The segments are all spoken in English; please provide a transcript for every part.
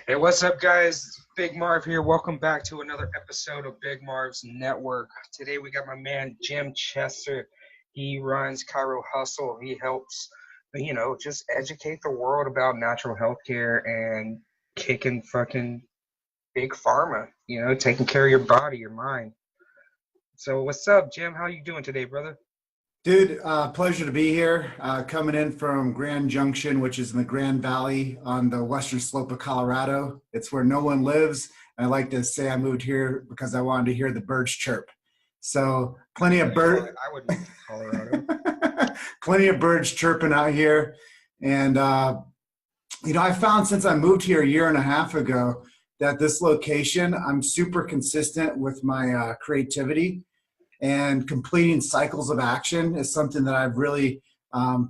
Hey, what's up, guys? Big Marv here. Welcome back to another episode of Big Marv's Network. Today we got my man Jim Chester. He runs Chiro Hustle. He helps, just educate the world about natural health care and kicking fucking big pharma, taking care of your body, your mind. So what's up, Jim? How you doing today, brother? Dude, pleasure to be here. Coming in from Grand Junction, which is in the Grand Valley on the western slope of Colorado. It's where no one lives. I like to say I moved here because I wanted to hear the birds chirp. So plenty of bird, I would move to Colorado. plenty of birds chirping out here. And I found since I moved here a year and a half ago that this location, I'm super consistent with my creativity. And completing cycles of action is something that I've really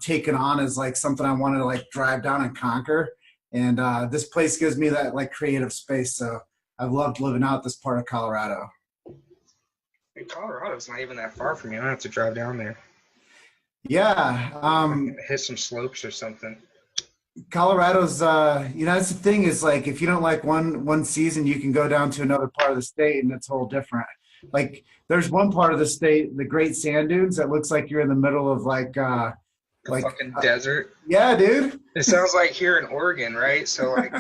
taken on as like something I want to like drive down and conquer. And this place gives me that like creative space. So I've loved living out this part of Colorado. Hey, Colorado's not even that far from you. I don't have to drive down there. Yeah. Hit some slopes or something. Colorado's, that's the thing is like, if you don't like one season, you can go down to another part of the state and it's whole different. Like there's one part of the state, the Great Sand Dunes, that looks like you're in the middle of The fucking desert. Yeah, dude. It sounds like here in Oregon, right? So like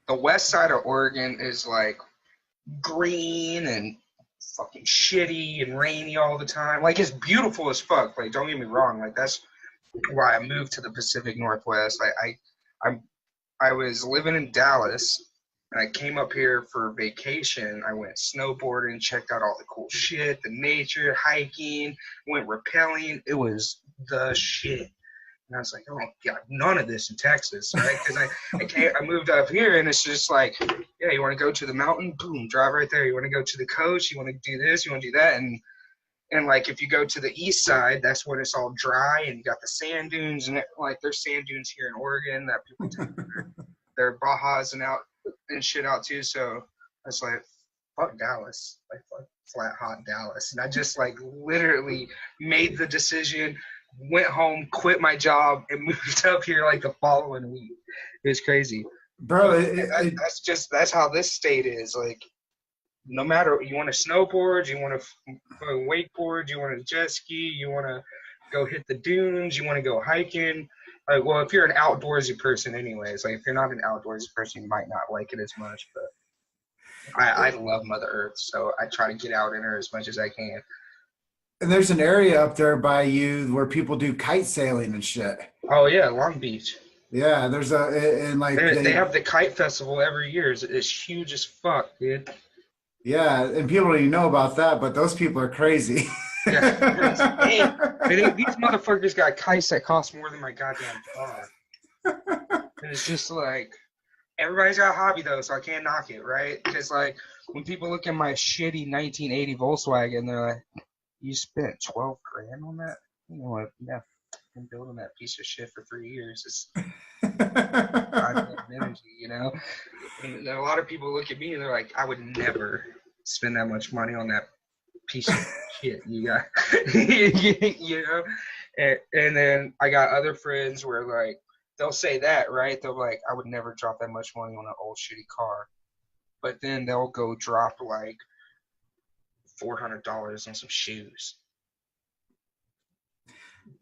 the west side of Oregon is like green and fucking shitty and rainy all the time. Like it's beautiful as fuck. Like don't get me wrong. Like that's why I moved to the Pacific Northwest. I was living in Dallas. I came up here for vacation. I went snowboarding, checked out all the cool shit, the nature, hiking, went rappelling. It was the shit. And I was like, oh, yeah, none of this in Texas, right? Because I moved up here, and it's just like, yeah, you want to go to the mountain? Boom, drive right there. You want to go to the coast? You want to do this? You want to do that? And like if you go to the east side, that's when it's all dry, and you got the sand dunes, and like there's sand dunes here in Oregon that people take their Bajas and shit out too. So I was like, fuck Dallas, like fuck flat hot Dallas. And I just like literally made the decision, went home, quit my job, and moved up here like the following week. It was crazy, Bro. that's how this state is. Like no matter, you want to snowboard, you want to wakeboard, you want to jet ski, you want to go hit the dunes, you want to go hiking. Like, well, if you're an outdoorsy person, anyways, like if you're not an outdoorsy person, you might not like it as much. But I love Mother Earth, so I try to get out in her as much as I can. And there's an area up there by you where people do kite sailing and shit. Oh yeah, Long Beach. Yeah, there's and like they have the kite festival every year. It's huge as fuck, dude. Yeah, and people don't even know about that, but those people are crazy. Yeah, these motherfuckers got kites that cost more than my goddamn car. And it's just like, everybody's got a hobby though, so I can't knock it, right? Because like, when people look at my shitty 1980 Volkswagen, they're like, you spent 12 grand on that? You know what? Yeah, I've been building that piece of shit for 3 years. It's energy, you know? And a lot of people look at me and they're like, I would never spend that much money on that piece of shit you got. You know? And then I got other friends where like, they'll say that, right? They'll be like, I would never drop that much money on an old shitty car. But then they'll go drop like $400 on some shoes.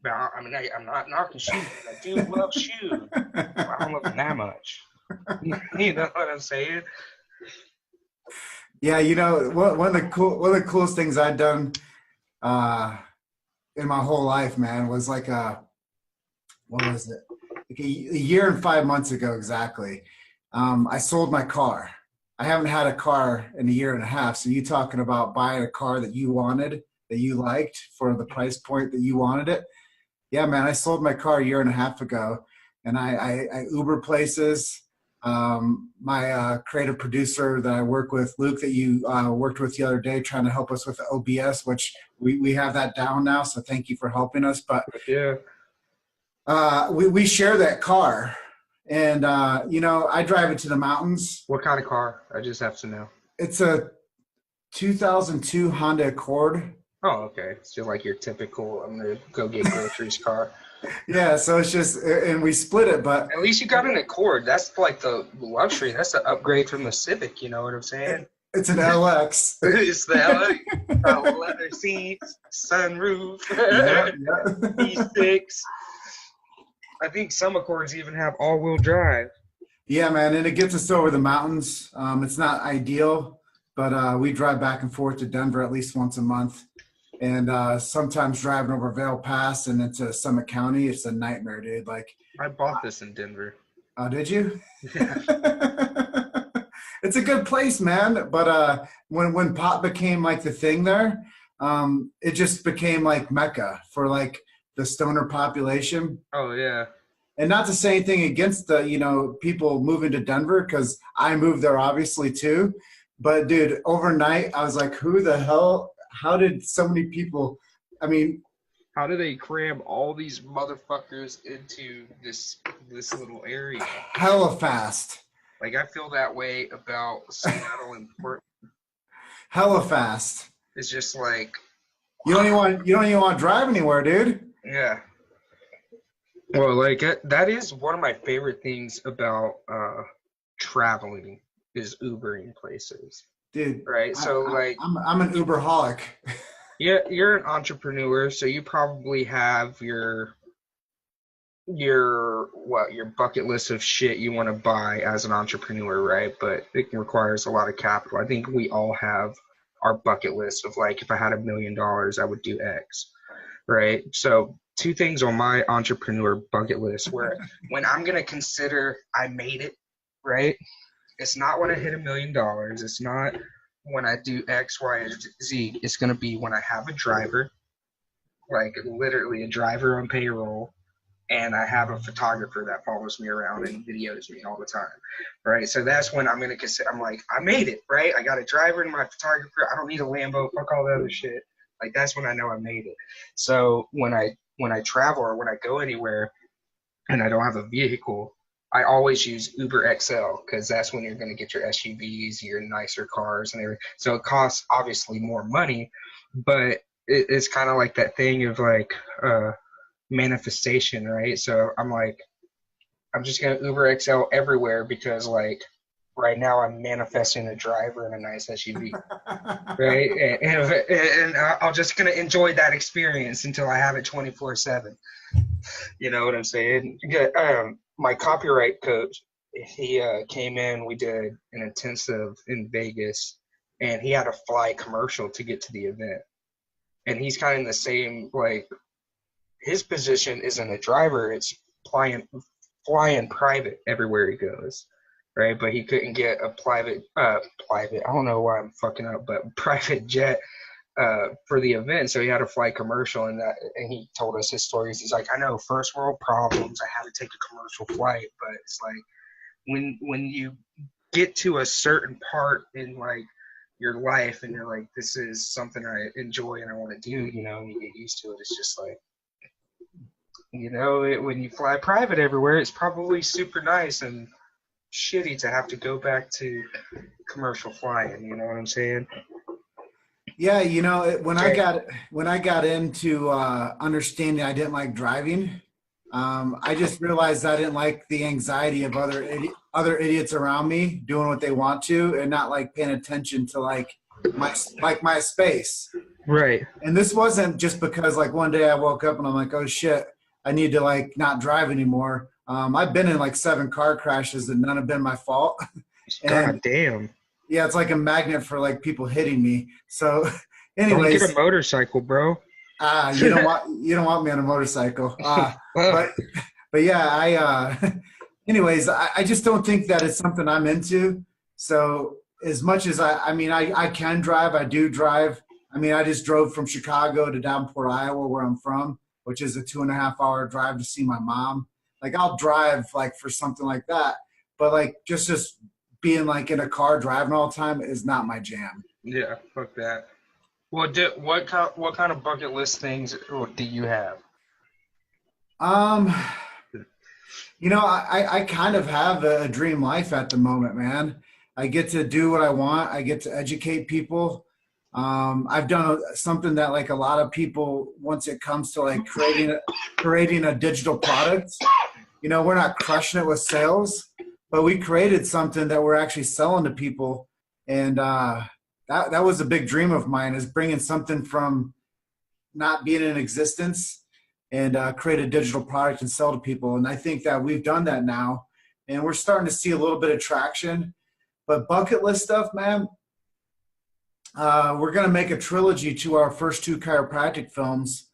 Now, I mean, I'm not knocking shoes. I do love shoes. I don't love them that much. You know what I'm saying? Yeah, one of the coolest things I'd done in my whole life, man, was like what was it? Like a year and 5 months ago exactly. I sold my car. I haven't had a car in a year and a half. So you talking about buying a car that you wanted, that you liked for the price point that you wanted it. Yeah, man, I sold my car a year and a half ago, and I Uber places. My creative producer that I work with, Luke, that you worked with the other day, trying to help us with the OBS, which we have that down now. So thank you for helping us. But yeah, we share that car, and I drive it to the mountains. What kind of car? I just have to know. It's a 2002 Honda Accord. Oh, okay. So like your typical, I'm gonna go get groceries car. Yeah, so it's just, and we split it, but At least you got an Accord. That's like the luxury. That's the upgrade from the Civic. You know what I'm saying? it's an LX. It's the leather seats, sunroof, Yeah, yeah. V6. I think some Accords even have all-wheel drive. Yeah, man, and it gets us over the mountains. It's not ideal, but we drive back and forth to Denver at least once a month. And sometimes driving over Vail Pass and into Summit County, it's a nightmare, dude. Like, I bought this in Denver. oh, did you? Yeah. It's a good place, man. But when pot became like the thing there, it just became like Mecca for like the stoner population. Oh yeah. And not to say anything against the, people moving to Denver, because I moved there obviously too. But dude, overnight I was like, who the hell? How did so many people? I mean, how do they cram all these motherfuckers into this little area? Hella fast. Like I feel that way about Seattle and Portland. Hella fast. It's just like you don't even want to drive anywhere, dude. Yeah. Well, like that is one of my favorite things about traveling is Ubering places. Dude, right? So I'm an Uberholic. Yeah, you're an entrepreneur, so you probably have your bucket list of shit you want to buy as an entrepreneur, right? But it requires a lot of capital. I think we all have our bucket list of like, if I had $1 million, I would do X, right? So two things on my entrepreneur bucket list where when I'm gonna consider I made it, right? It's not when I hit $1 million. It's not when I do X, Y, or Z. It's gonna be when I have a driver, like literally a driver on payroll, and I have a photographer that follows me around and videos me all the time, right? So that's when I'm gonna consider. I'm like, I made it, right? I got a driver and my photographer. I don't need a Lambo. Fuck all the other shit. Like that's when I know I made it. So when I travel or when I go anywhere and I don't have a vehicle, I always use Uber XL because that's when you're going to get your SUVs, your nicer cars and everything. So it costs obviously more money, but it's kind of like that thing of like manifestation, right? So I'm like, I'm just going to Uber XL everywhere because like right now I'm manifesting a driver and a nice SUV, right? And I'm just going to enjoy that experience until I have it 24/7. You know what I'm saying? My copyright coach, he came in, we did an intensive in Vegas, and he had to fly commercial to get to the event. And he's kind of in the same, like, his position isn't a driver, it's flying private everywhere he goes, right? But he couldn't get a private, I don't know why I'm fucking up, but private jet for the event, so he had to fly commercial, and he told us his stories. He's like, I know, first world problems, I had to take a commercial flight, but it's like when you get to a certain part in like your life and you're like, this is something I enjoy and I want to do, you know, and you get used to it, it's just like, you know, when you fly private everywhere, it's probably super nice and shitty to have to go back to commercial flying, you know what I'm saying? Yeah, you know, when I got into understanding I didn't like driving, I just realized I didn't like the anxiety of other idiots around me doing what they want to and not like paying attention to like my space. Right. And this wasn't just because like one day I woke up and I'm like, oh shit, I need to like not drive anymore. I've been in like 7 car crashes and none have been my fault. God damn. Yeah, it's like a magnet for like people hitting me. So, anyways, don't get a motorcycle, bro. You don't want me on a motorcycle. But yeah, anyways, I just don't think that it's something I'm into. So as much as I can drive, I do drive. I mean, I just drove from Chicago to Davenport, Iowa, where I'm from, which is a 2.5-hour drive to see my mom. Like I'll drive like for something like that, but like just being like in a car driving all the time is not my jam. Yeah, fuck that. Well, what kind of bucket list things do you have? You know, I kind of have a dream life at the moment, man. I get to do what I want. I get to educate people. I've done something that like a lot of people, once it comes to like creating a digital product, you know, we're not crushing it with sales, but we created something that we're actually selling to people. And that was a big dream of mine, is bringing something from not being in existence and create a digital product and sell to people. And I think that we've done that now, and we're starting to see a little bit of traction. But bucket list stuff, man, we're going to make a trilogy to our first two chiropractic films,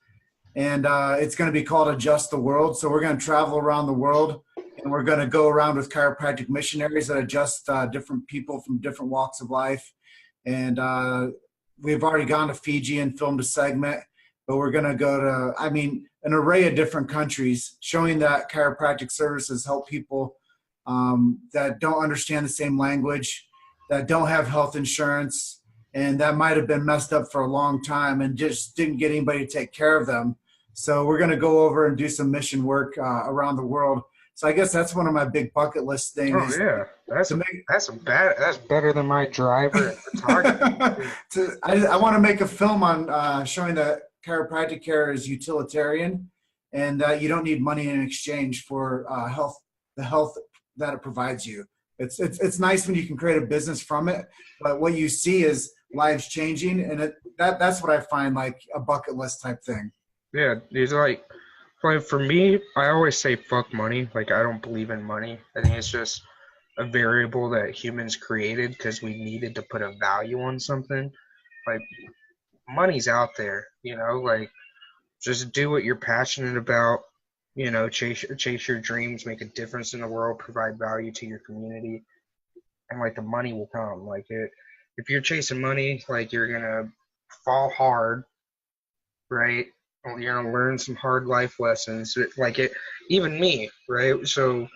and it's going to be called Adjust the World. So we're going to travel around the world, and we're going to go around with chiropractic missionaries that adjust different people from different walks of life. And we've already gone to Fiji and filmed a segment, but we're going to go to, I mean, an array of different countries, showing that chiropractic services help people that don't understand the same language, that don't have health insurance, and that might have been messed up for a long time and just didn't get anybody to take care of them. So we're going to go over and do some mission work around the world. So I guess that's one of my big bucket list things. Oh yeah, that's better than my driver and photography. I want to make a film on showing that chiropractic care is utilitarian, and that you don't need money in exchange for the health that it provides you. It's nice when you can create a business from it, but what you see is lives changing, and that's what I find like a bucket list type thing. Yeah, it's like for me, I always say fuck money. Like I don't believe in money. I think it's just a variable that humans created because we needed to put a value on something. Like money's out there, like just do what you're passionate about, chase your dreams, make a difference in the world, provide value to your community, and like the money will come. Like if you're chasing money, like you're gonna fall hard, right? You're gonna learn some hard life lessons, like even me, right? So,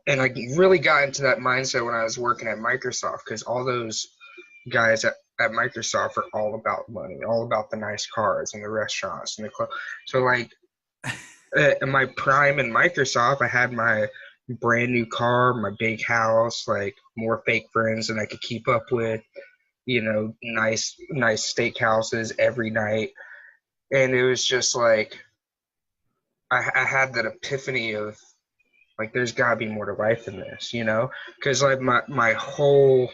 and I really got into that mindset when I was working at Microsoft, because all those guys at Microsoft are all about money, all about the nice cars and the restaurants and the clothes. So like in my prime in Microsoft, I had my brand new car, my big house, like more fake friends than I could keep up with, nice steakhouses every night. And it was just like I had that epiphany of like there's gotta be more to life than this, because like my whole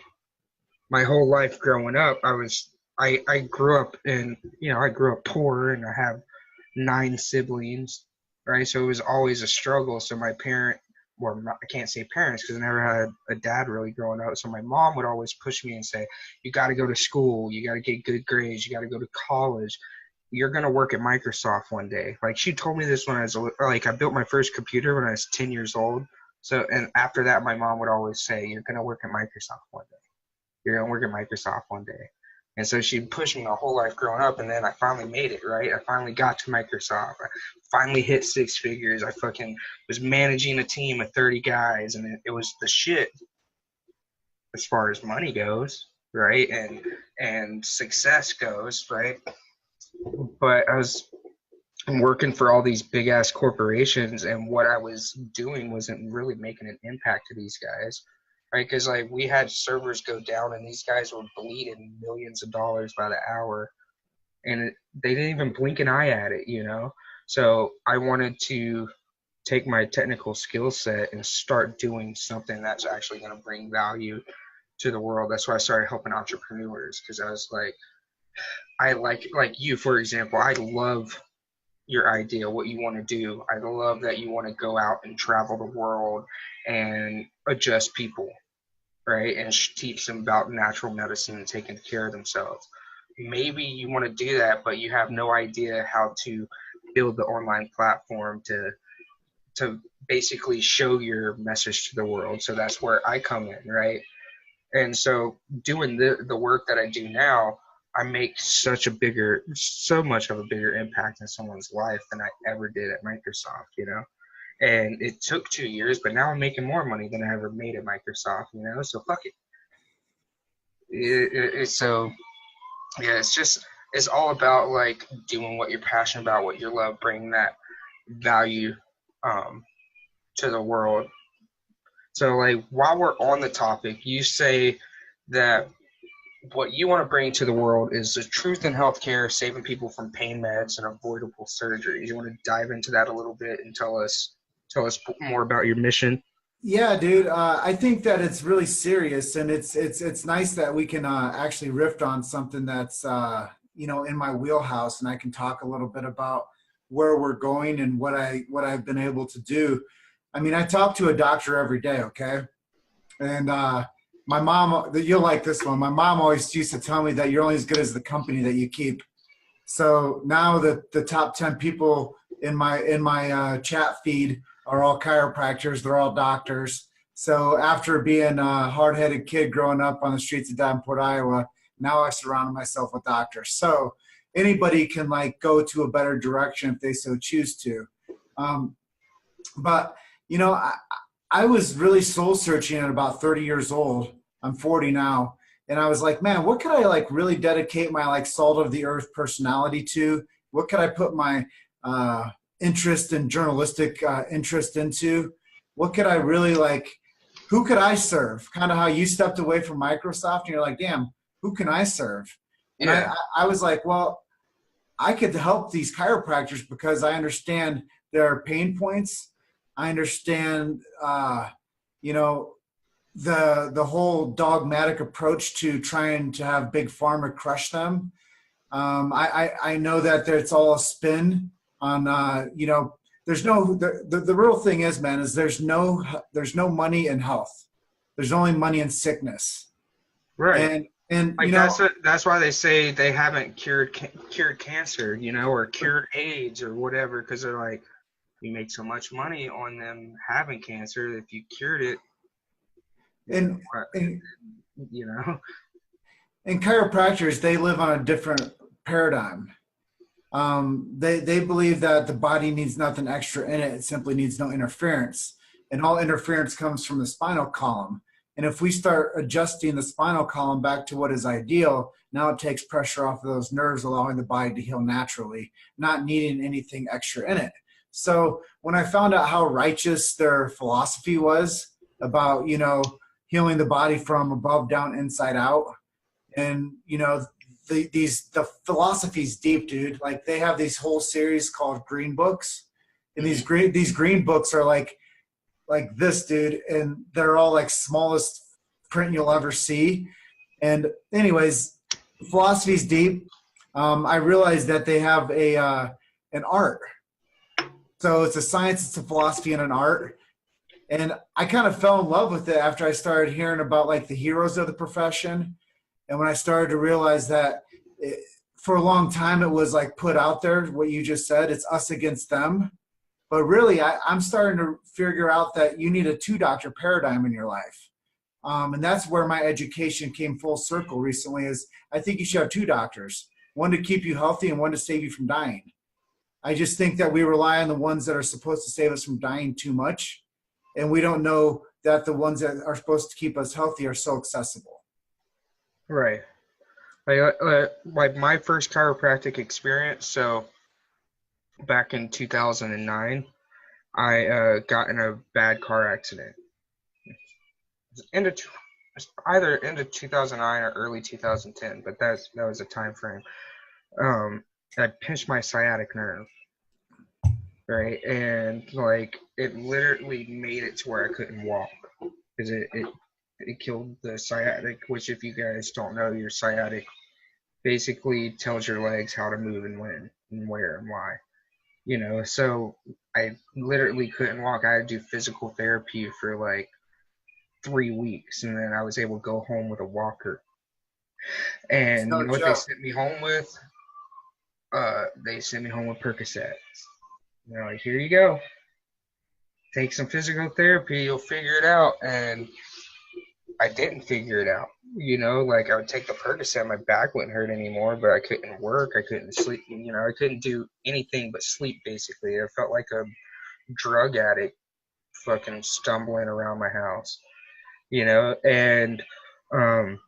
life growing up, I grew up I grew up poor, and I have 9 siblings, right? So it was always a struggle. So my parent, or I can't say parents because I never had a dad really growing up. So my mom would always push me and say, you got to go to school, you got to get good grades, you got to go to college. You're going to work at Microsoft one day. Like she told me this when I was like, I built my first computer when I was 10 years old. So, and after that, my mom would always say, you're going to work at Microsoft one day. You're going to work at Microsoft one day. And so she pushed me my whole life growing up, and then I finally made it, right? I finally got to Microsoft. I finally hit 6 figures. I fucking was managing a team of 30 guys, and it was the shit as far as money goes, right? And success goes, right? But I'm working for all these big ass corporations, and what I was doing wasn't really making an impact to these guys, right? Because like we had servers go down, and these guys were bleeding millions of dollars by the hour, and they didn't even blink an eye at it, So I wanted to take my technical skill set and start doing something that's actually going to bring value to the world. That's why I started helping entrepreneurs, because I was like, I like you, for example, I love your idea, what you want to do. I love that you want to go out and travel the world and adjust people, right? And teach them about natural medicine and taking care of themselves. Maybe you want to do that, but you have no idea how to build the online platform to basically show your message to the world. So that's where I come in, right? And so doing the work that I do now, I make so much of a bigger impact in someone's life than I ever did at Microsoft, And it took 2 years, but now I'm making more money than I ever made at Microsoft, So fuck it. So yeah, it's all about like doing what you're passionate about, what you love, bringing that value to the world. So like while we're on the topic, you say that what you want to bring to the world is the truth in healthcare, saving people from pain meds and avoidable surgeries. You want to dive into that a little bit and tell us more about your mission? Yeah, dude. I think that it's really serious, and it's nice that we can actually riff on something that's in my wheelhouse, and I can talk a little bit about where we're going and what I've been able to do. I mean, I talk to a doctor every day, okay? And my mom, you'll like this one. My mom always used to tell me that you're only as good as the company that you keep. So now the top 10 people in my chat feed are all chiropractors. They're all doctors. So after being a hard-headed kid growing up on the streets of Davenport, Iowa, now I surround myself with doctors. So anybody can like go to a better direction if they so choose to. Um, but you know, I was really soul searching at about 30 years old. I'm 40 now. And I was like, man, what could I like really dedicate my like salt of the earth personality to? What could I put my interest and journalistic interest into? What could I really like, who could I serve? Kind of how you stepped away from Microsoft and you're like, damn, who can I serve? And Yeah, I was like, well, I could help these chiropractors because I understand their pain points. I understand, you know, the whole dogmatic approach to trying to have big pharma crush them. I know that it's all a spin on, there's no, the real thing is, man, is there's no money in health. There's only money in sickness. right. And, Like that's why they say they haven't cured cancer, or cured AIDS or whatever, because they're like, you make so much money on them having cancer. If you cured it, and, what, and, you know? and chiropractors, they live on a different paradigm. They believe that the body needs nothing extra in it. It simply needs no interference. And all interference comes from the spinal column. And if we start adjusting the spinal column back to what is ideal, now it takes pressure off of those nerves, allowing the body to heal naturally, not needing anything extra in it. So when I found out how righteous their philosophy was about, healing the body from above down, inside out, and the philosophy's deep, dude. Like they have these whole series called green books, and Mhm. these green books are like this, dude, and they're all like smallest print you'll ever see. And anyways, philosophy's deep. I realized that they have an art. So it's a science, it's a philosophy, and an art. And I kind of fell in love with it after I started hearing about like the heroes of the profession. And when I started to realize that for a long time it was like put out there, what you just said, it's us against them. But really, I'm starting to figure out that you need a two-doctor paradigm in your life. And that's where my education came full circle recently is I think you should have two doctors, one to keep you healthy and one to save you from dying. I just think that we rely on the ones that are supposed to save us from dying too much. And we don't know that the ones that are supposed to keep us healthy are so accessible. Right. Like my first chiropractic experience. So back in 2009, I got in a bad car accident. Into either into 2009 or early 2010, but that was a time frame. I pinched my sciatic nerve, right, and like it literally made it to where I couldn't walk because it killed the sciatic. Which, if you guys don't know, your sciatic basically tells your legs how to move and when and where and why. So I literally couldn't walk. I had to do physical therapy for like 3 weeks, and then I was able to go home with a walker. It's And you no know what they joke. sent me home with? They sent me home with Percocets. They're like, here you go. Take some physical therapy, you'll figure it out. And I didn't figure it out. Like I would take the Percocet, my back wouldn't hurt anymore, but I couldn't work, I couldn't sleep, I couldn't do anything but sleep basically. I felt like a drug addict fucking stumbling around my house, and um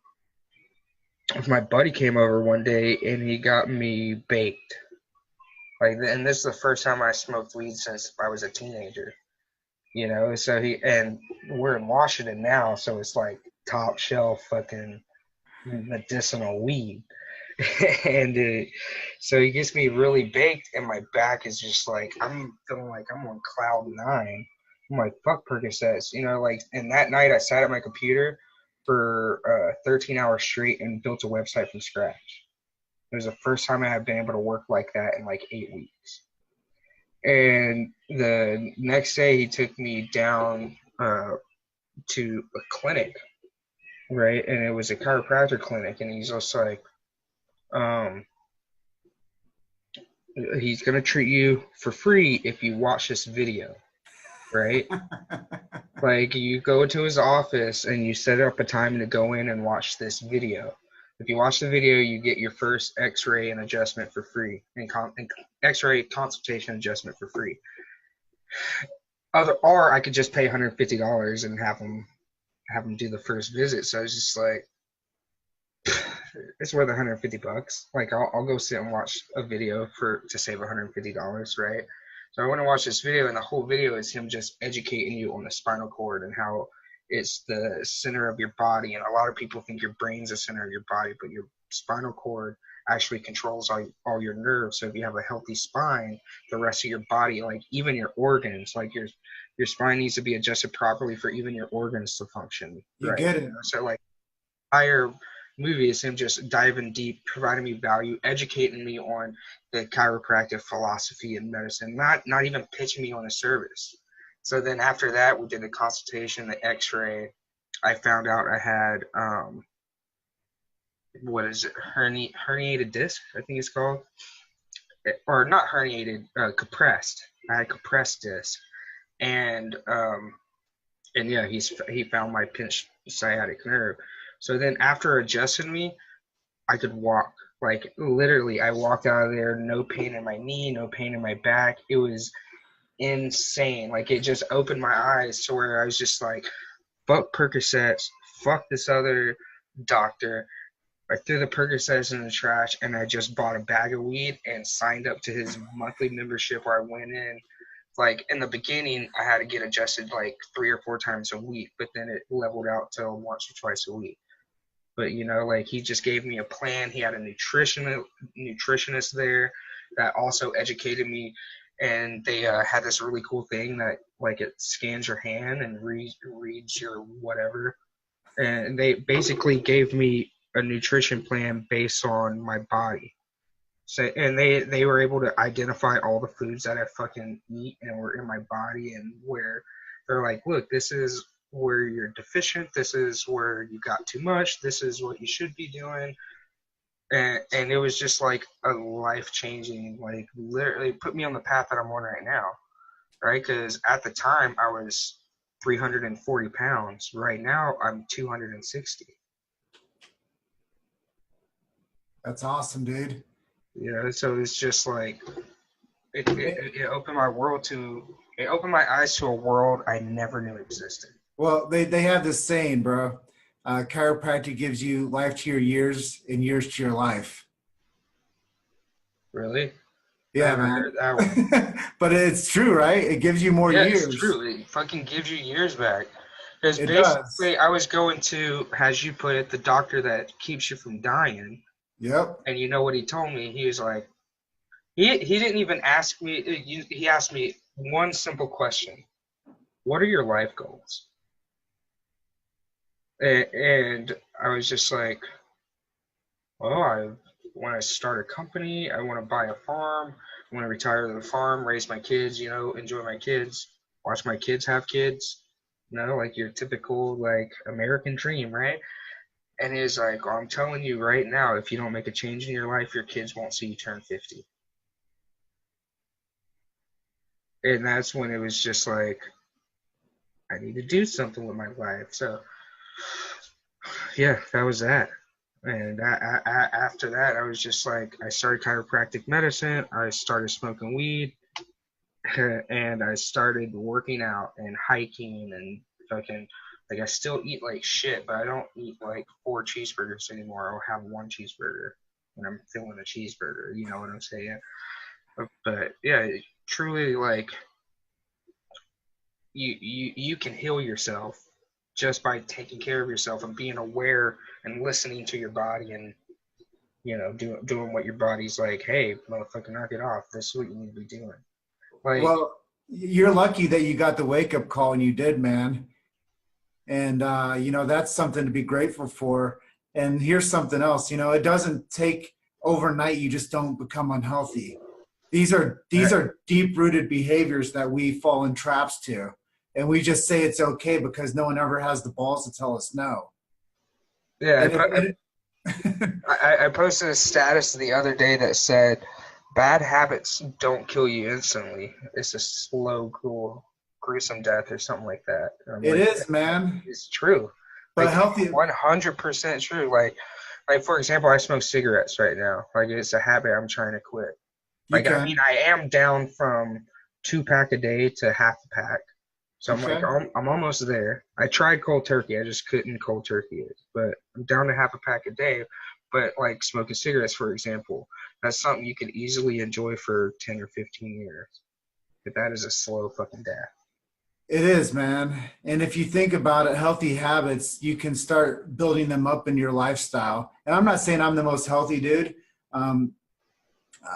my buddy came over one day and he got me baked. Like, and this is the first time I smoked weed since I was a teenager. So we're in Washington now, so it's like top shelf fucking. medicinal weed. And so he gets me really baked, and my back is just like, I'm feeling like I'm on cloud nine. I'm like, fuck Percocets, like. And that night I sat at my computer for 13 hours straight and built a website from scratch. It was the first time I had been able to work like that in like 8 weeks. And the next day he took me down to a clinic, right? And it was a chiropractor clinic, and he's just like, um, he's gonna treat you for free if you watch this video, right? Like, you go to his office and you set up a time to go in and watch this video. If you watch the video, you get your first X-ray and adjustment for free, and X-ray consultation adjustment for free. Or I could just pay $150 and have him do the first visit. So I was just like, it's worth $150. Like, I'll go sit and watch a video to save $150, right? So I want to watch this video, and the whole video is him just educating you on the spinal cord and how it's the center of your body. And a lot of people think your brain's the center of your body, but your spinal cord actually controls all your nerves. So if you have a healthy spine, the rest of your body, like even your organs, like your spine needs to be adjusted properly for even your organs to function, You right? get it. So like, entire movie is him just diving deep, providing me value, educating me on the chiropractic philosophy and medicine, not even pitching me on a service. So then after that, we did the consultation, the X-ray. I found out I had what is it, herniated disc, I think it's called, or not herniated, compressed. I had compressed disc, and yeah, he found my pinched sciatic nerve. So then after adjusting me, I could walk. Like, literally, I walked out of there, no pain in my knee, no pain in my back. It was insane. Like, it just opened my eyes to where I was just like, fuck Percocets, fuck this other doctor. I threw the Percocets in the trash, and I just bought a bag of weed and signed up to his monthly membership, where I went in. Like, in the beginning, I had to get adjusted like 3 or 4 times a week, but then it leveled out to once or twice a week. But like, he just gave me a plan. He had a nutritionist there that also educated me, and they had this really cool thing that, like, it scans your hand and reads your whatever, and they basically gave me a nutrition plan based on my body. So, and they were able to identify all the foods that I fucking eat and were in my body, and where they're like, look, this is where you're deficient, this is where you got too much, this is what you should be doing. And it was just like a life changing, like, literally put me on the path that I'm on right now, right? Because at the time I was 340 pounds. Right now I'm 260. That's awesome, dude. So it's just like, it opened my it opened my eyes to a world I never knew existed. Well, they have this saying, bro. Chiropractic gives you life to your years and years to your life. Really? I Yeah, haven't man. heard that one. But it's true, right? It gives you more Yeah, it's years. true. It fucking gives you years back. Because It does. basically, I was going to, as you put it, the doctor that keeps you from dying. Yep. And you know what he told me? He was like, he didn't even ask me, he asked me one simple question: what are your life goals? And I was just like, well, I want to start a company. I want to buy a farm. I want to retire to the farm, raise my kids, enjoy my kids, watch my kids have kids, like your typical, like, American dream, right? And he's like, oh, I'm telling you right now, if you don't make a change in your life, your kids won't see you turn 50. And that's when it was just like, I need to do something with my life. So, yeah, that was that. And after that, I was just like, I started chiropractic medicine. I started smoking weed, and I started working out and hiking and fucking, like, I still eat like shit, but I don't eat like 4 cheeseburgers anymore. I'll have 1 cheeseburger when I'm feeling a cheeseburger. You know what I'm saying? But yeah, truly, like, you can heal yourself just by taking care of yourself and being aware and listening to your body and, doing what your body's like, hey, motherfucker, knock it off. This is what you need to be doing. Like, Well, you're lucky that you got the wake up call and you did, man. And, that's something to be grateful for. And here's something else, it doesn't take overnight. You just don't become unhealthy. These are deep rooted behaviors that we fall in traps to. And we just say it's okay because no one ever has the balls to tell us no. yeah, And I posted a status the other day that said, bad habits don't kill you instantly. It's a slow, cruel, gruesome death or something like that. it Like, is, man. it's true. But Like, healthy, 100% true. Like for example, I smoke cigarettes right now. Like, it's a habit I'm trying to quit. you Like, I mean, can. I am down from 2 pack a day to half a pack. So I'm like, Okay. I'm almost there. I tried cold turkey. I just couldn't cold turkey it. But I'm down to half a pack a day. But like smoking cigarettes, for example, that's something you could easily enjoy for 10 or 15 years. But that is a slow fucking death. It is, man. And if you think about it, healthy habits, you can start building them up in your lifestyle. And I'm not saying I'm the most healthy dude, um,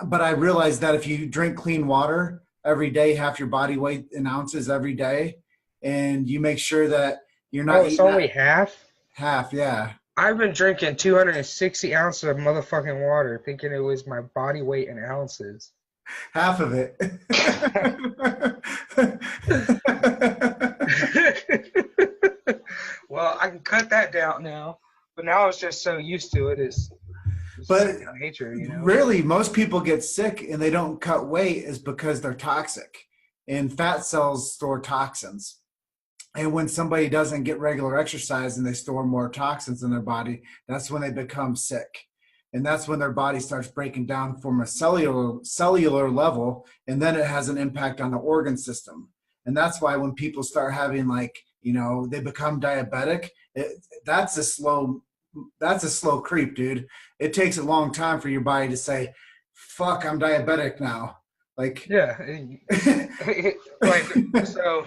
but I realize that if you drink clean water every day, half your body weight in ounces every day, and you make sure that you're Oh, not it's eating that only half? half, yeah, I've been drinking 260 ounces of motherfucking water thinking it was my body weight in ounces. half of it. Well, I can cut that down now. But now I was just so used to it. It's But second nature. really, most people get sick and they don't cut weight is because they're toxic. And fat cells store toxins. And when somebody doesn't get regular exercise and they store more toxins in their body, that's when they become sick. And that's when their body starts breaking down from a cellular level, and then it has an impact on the organ system. And that's why when people start having they become diabetic, that's a slow creep, dude. It takes a long time for your body to say, fuck, I'm diabetic now. Like, Yeah. Like, so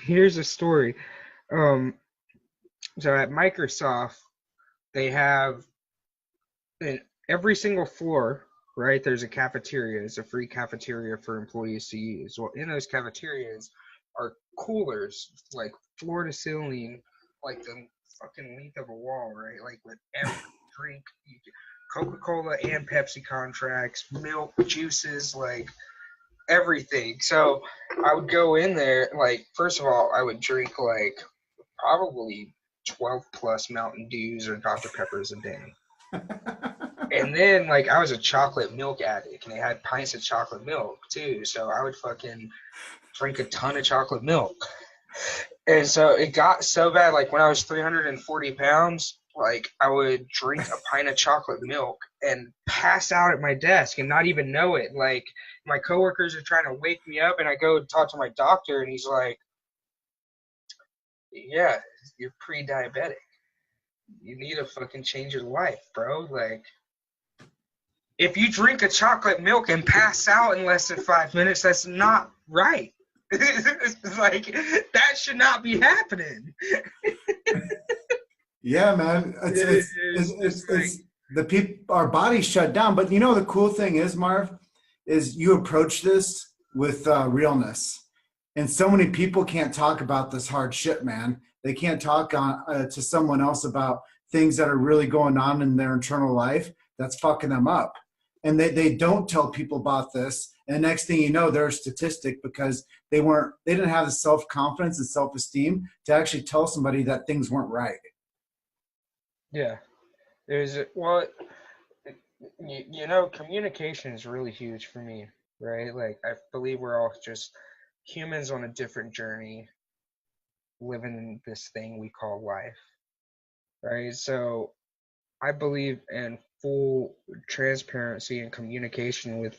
here's a story. Um, so at Microsoft, they have in every single floor, right? There's a cafeteria. It's a free cafeteria for employees to use. Well, in those cafeterias are coolers, like floor to ceiling, like the fucking length of a wall, right? Like with every drink, Coca-Cola and Pepsi contracts, milk, juices, like everything. So I would go in there, like, first of all, I would drink like probably 12 plus Mountain Dews or Dr. Peppers a day. And then, like, I was a chocolate milk addict, and they had pints of chocolate milk too. So I would fucking drink a ton of chocolate milk. And so it got so bad, like when I was 340 pounds, like I would drink a pint of chocolate milk and pass out at my desk and not even know it. Like my coworkers are trying to wake me up, and I go talk to my doctor, and he's like, "Yeah, you're pre-diabetic. You need to fucking change your life, bro. Like, if you drink a chocolate milk and pass out in less than 5 minutes, that's not right." It's like, that should not be happening. Yeah, man. It's the people, our bodies shut down. But the cool thing is, Marv, is you approach this with realness. And so many people can't talk about this hard shit, man. They can't talk to someone else about things that are really going on in their internal life that's fucking them up. And they don't tell people about this. And next thing you know, they're a statistic because they didn't have the self-confidence and self-esteem to actually tell somebody that things weren't right. Yeah. Communication is really huge for me, right? Like, I believe we're all just humans on a different journey living in this thing we call life, right? So I believe in full transparency and communication with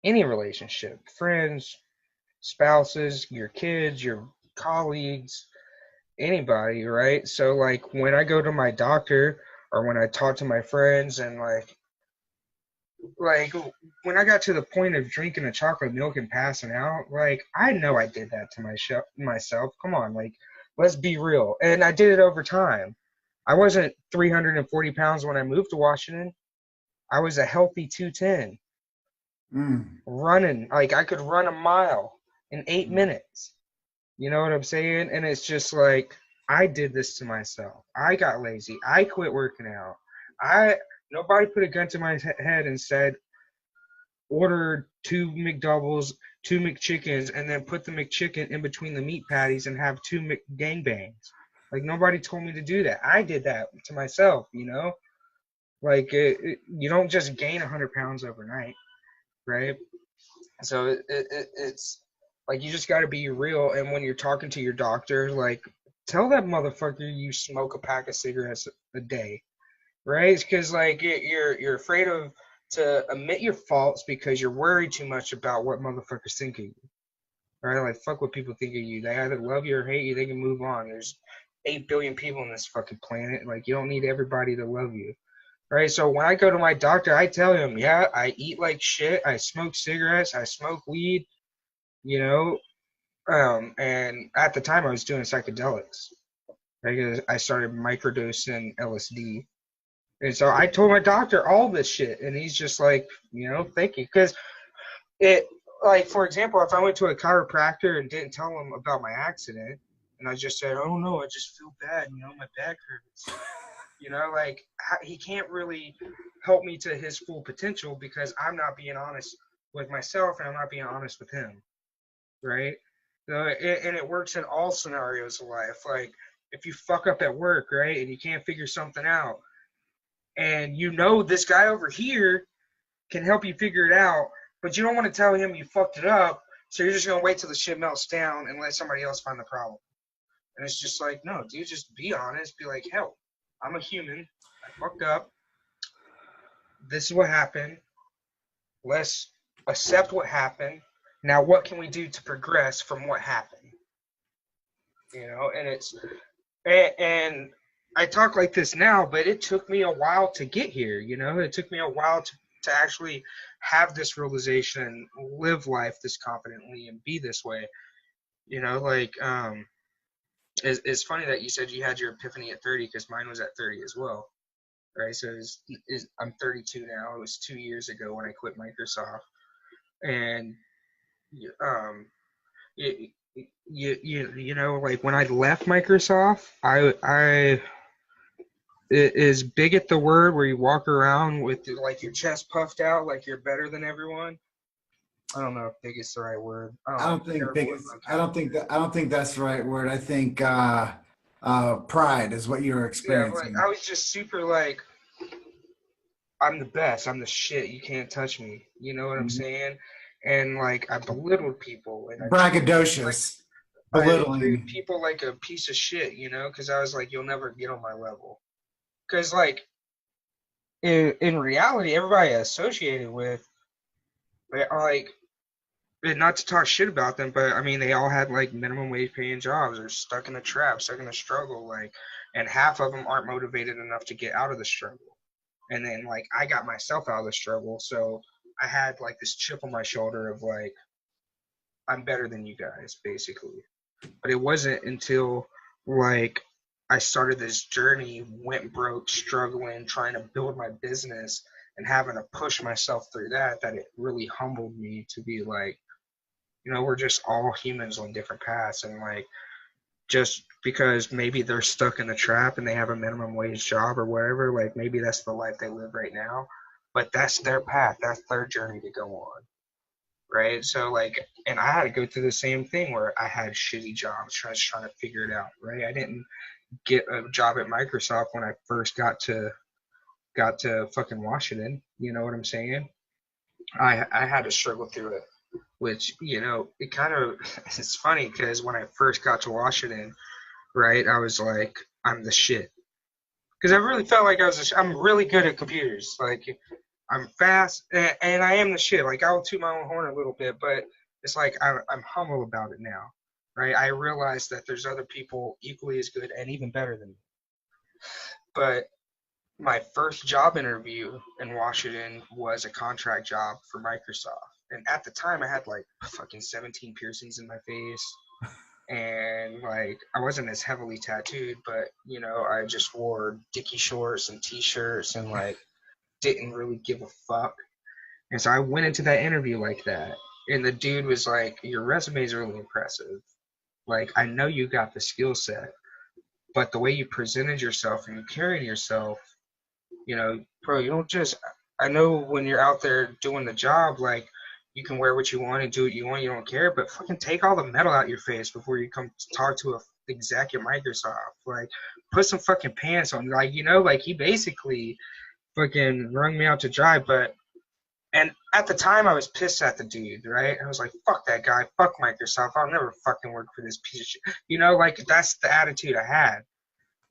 any relationship, friends, spouses, your kids, your colleagues, anybody, right? So like when I go to my doctor or when I talk to my friends and like like when I got to the point of drinking the chocolate milk and passing out, like I know I did that to myself. Come on, like let's be real. And I did it over time. I wasn't 340 pounds when I moved to Washington. I was a healthy 210, Mm. running like I could run a mile in 8 minutes. You know what I'm saying? And it's just like I did this to myself. I got lazy. I quit working out. I Nobody put a gun to my head and said order two McDoubles, two McChickens, and then put the McChicken in between the meat patties and have two McGangbangs. Like nobody told me to do that. I did that to myself, you know. Like you don't just gain 100 pounds overnight, right? So it's like you just got to be real. And when you're talking to your doctor, like tell that motherfucker you smoke a pack of cigarettes a day, right? Because like you're afraid of to admit your faults because you're worried too much about what motherfuckers think of you, right? Like fuck what people think of you. They either love you or hate you. They can move on. There's 8 billion people on this fucking planet. Like you don't need everybody to love you, right? So when I go to my doctor, I tell him, yeah, I eat like shit. I smoke cigarettes. I smoke weed. You know, and at the time I was doing psychedelics. I started microdosing LSD. And so I told my doctor all this shit, and he's just like, thank you. Because it, like, for example, if I went to a chiropractor and didn't tell him about my accident, and I just said, oh no, I just feel bad, my back hurts. Like, he can't really help me to his full potential because I'm not being honest with myself and I'm not being honest with him, right? And it works in all scenarios of life. Like, if you fuck up at work, right, and you can't figure something out, and this guy over here can help you figure it out, but you don't want to tell him you fucked it up, so you're just gonna wait till the shit melts down and let somebody else find the problem. And it's just like, no, dude, just be honest. Be like, hell, I'm a human. I fucked up. This is what happened. Let's accept what happened. Now, what can we do to progress from what happened? And and I talk like this now, but it took me a while to get here. It took me a while to actually have this realization and live life this confidently and be this way. Like it's funny that you said you had your epiphany at 30 because mine was at 30 as well, right? So I'm 32 now. It was 2 years ago when I quit Microsoft, and um, it, like when I left Microsoft, I is bigot the word where you walk around with like your chest puffed out like you're better than everyone? I don't know if bigot's the right word. I don't think biggest. I don't think that's the right word. I think pride is what you're Yeah, like experiencing. I was just super like I'm the best. I'm the shit. You can't touch me. You know what I'm Mhm. saying? And like I belittled people and Braggadocious, I treated belittling. people like a piece of shit. Because I was like, you'll never get on my level. Because like in reality, everybody I associated with, they are like, and not to talk shit about them, but I mean, they all had like minimum wage paying jobs or stuck in a trap, stuck in a struggle, like, and half of them aren't motivated enough to get out of the struggle. And then like I got myself out of the struggle, so I had like this chip on my shoulder of like I'm better than you guys, basically. But it wasn't until like I started this journey, went broke, struggling, trying to build my business and having to push myself through that it really humbled me to be like, we're just all humans on different paths. And like, just because maybe they're stuck in the trap and they have a minimum wage job or whatever, like maybe that's the life they live right now, but that's their path. That's their journey to go on. Right. So like, and I had to go through the same thing where I had shitty jobs, trying to figure it out. Right. I didn't get a job at Microsoft when I first got to fucking Washington. You know what I'm saying? I had to struggle through it, which it kind of it's funny because when I first got to Washington, right, I was like, I'm the shit because I really felt like I'm really good at computers, like I'm fast and I am the shit. Like I'll toot my own horn a little bit, but it's like I'm humble about it now, right? I realize that there's other people equally as good and even better than me, but my first job interview in Washington was a contract job for Microsoft. And at the time, I had like fucking 17 piercings in my face. And like, I wasn't as heavily tattooed, but you know, I just wore dicky shorts and t shirts and like didn't really give a fuck. And so I went into that interview like that. And the dude was like, your resume is really impressive. Like, I know you got the skill set, but the way you presented yourself and you carried yourself, you know, bro, you don't just, I know when you're out there doing the job, like, you can wear what you want and do what you want, you don't care, but fucking take all the metal out your face before you come talk to a exec at Microsoft. Like, put some fucking pants on. Like, you know, like, he basically fucking wrung me out to dry, but, and at the time, I was pissed at the dude, right? I was like, fuck that guy, fuck Microsoft, I'll never fucking work for this piece of shit. You know, like, that's the attitude I had,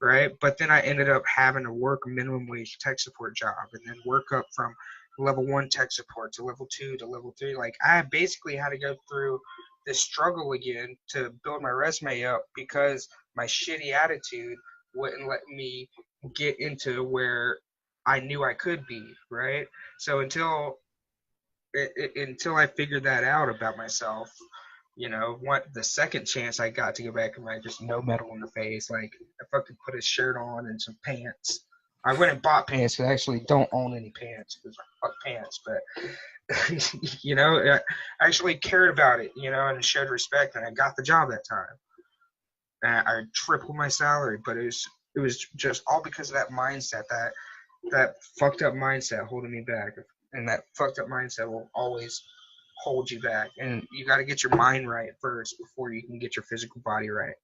right? But then I ended up having to work a minimum wage tech support job and then work up from level 1 tech support to level 2 to level 3. Like, I basically had to go through this struggle again to build my resume up because my shitty attitude wouldn't let me get into where I knew I could be, right? So until I figured that out about myself, you know, what the second chance I got to go back and like just no metal in the face, like if I could put a shirt on and some pants. I went and bought pants because I actually don't own any pants because I fuck pants, but you know, I actually cared about it, you know, and showed respect, and I got the job that time. And I tripled my salary, but it was just all because of that mindset, that fucked up mindset holding me back, and that fucked up mindset will always hold you back. And you got to get your mind right first before you can get your physical body right.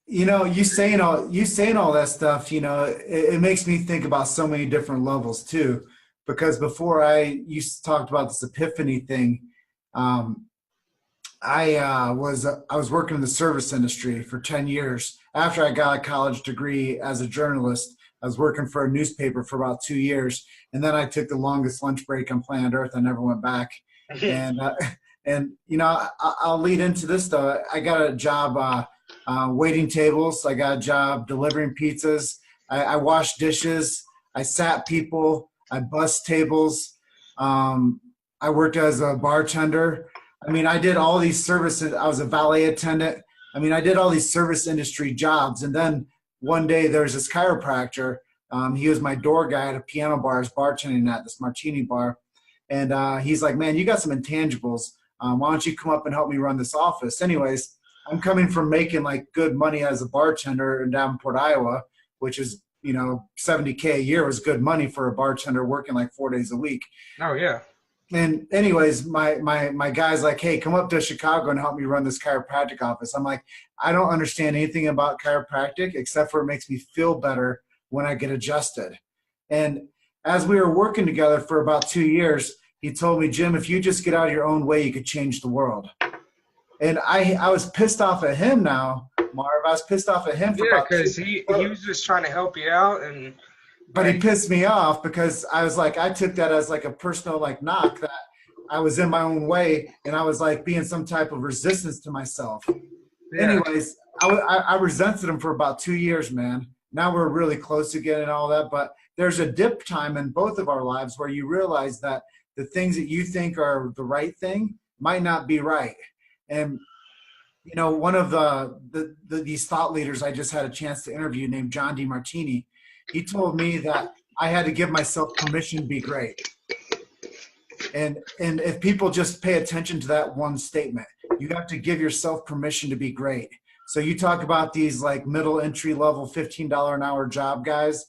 You know, you saying all that stuff, you know, it makes me think about so many different levels too. Because before you talked about this epiphany thing, um, I was working in the service industry for 10 years. After I got a college degree as a journalist, I was working for a newspaper for about 2 years, and then I took the longest lunch break on planet Earth. I never went back. And and you know, I'll lead into this though. I got a job waiting tables. I got a job delivering pizzas. I washed dishes. I sat people. I bussed tables. Um, I worked as a bartender. I mean, I did all these services. I was a valet attendant. I mean, I did all these service industry jobs. And then one day there was this chiropractor. He was my door guy at a piano bar. I was bartending at this martini bar. And he's like, man, you got some intangibles. Why don't you come up and help me run this office? Anyways, I'm coming from making like good money as a bartender in Davenport, Iowa, which is, you know, 70K a year was good money for a bartender working like 4 days a week. Oh yeah. And anyways, my guy's like, hey, come up to Chicago and help me run this chiropractic office. I'm like, I don't understand anything about chiropractic except for it makes me feel better when I get adjusted. And as we were working together for about 2 years, he told me, Jim, if you just get out of your own way, you could change the world. And I was pissed off at him now, Marv. I was pissed off at him for Yeah, about because he was just trying to help you out, and but he like, pissed me off because I was like, I took that as like a personal like knock that I was in my own way and I was like being some type of resistance to myself. yeah, Anyways, I resented him for about 2 years, man. Now we're really close again and all that, but there's a dip time in both of our lives where you realize that the things that you think are the right thing might not be right. And you know, one of these thought leaders I just had a chance to interview named John DeMartini, he told me that I had to give myself permission to be great. And if people just pay attention to that one statement, you have to give yourself permission to be great. So you talk about these like middle entry level $15 an hour job guys.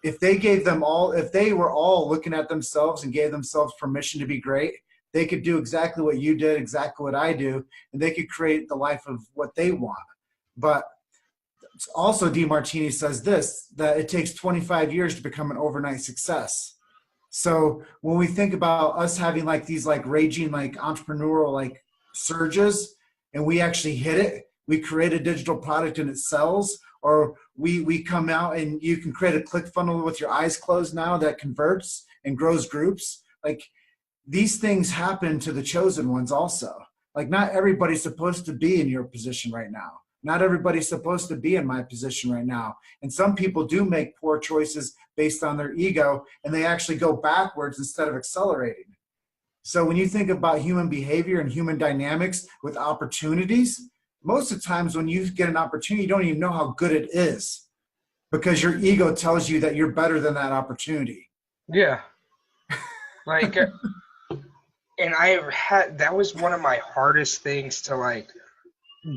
If they were all looking at themselves and gave themselves permission to be great, they could do exactly what you did, exactly what I do, and they could create the life of what they want. But also DeMartini says this, that it takes 25 years to become an overnight success. So when we think about us having like these like raging like entrepreneurial like surges and we actually hit it, we create a digital product and it sells, or we come out and you can create a click funnel with your eyes closed now that converts and grows groups. Like these things happen to the chosen ones also. Like not everybody's supposed to be in your position right now. Not everybody's supposed to be in my position right now. And some people do make poor choices based on their ego, and they actually go backwards instead of accelerating. So when you think about human behavior and human dynamics with opportunities, most of the times when you get an opportunity, you don't even know how good it is because your ego tells you that you're better than that opportunity. Yeah. Like, and that was one of my hardest things to like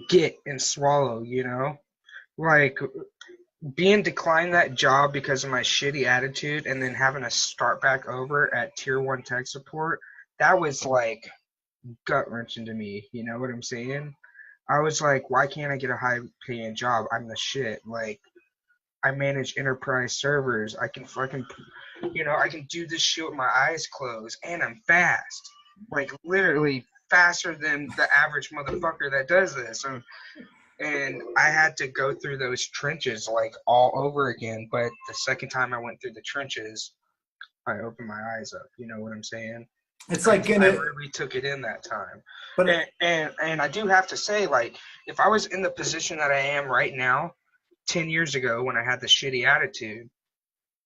get and swallow, you know? Like, being declined that job because of my shitty attitude and then having to start back over at tier 1 tech support, that was like gut wrenching to me. You know what I'm saying? I was like, why can't I get a high paying job? I'm the shit. Like, I manage enterprise servers. I can fucking, I can do this shit with my eyes closed, and I'm fast. Like, literally faster than the average motherfucker that does this. And I had to go through those trenches like all over again. But the second time I went through the trenches, I opened my eyes up. You know what I'm saying? It's like I really took it in that time. But and I do have to say, like, if I was in the position that I am right now, 10 years ago when I had the shitty attitude,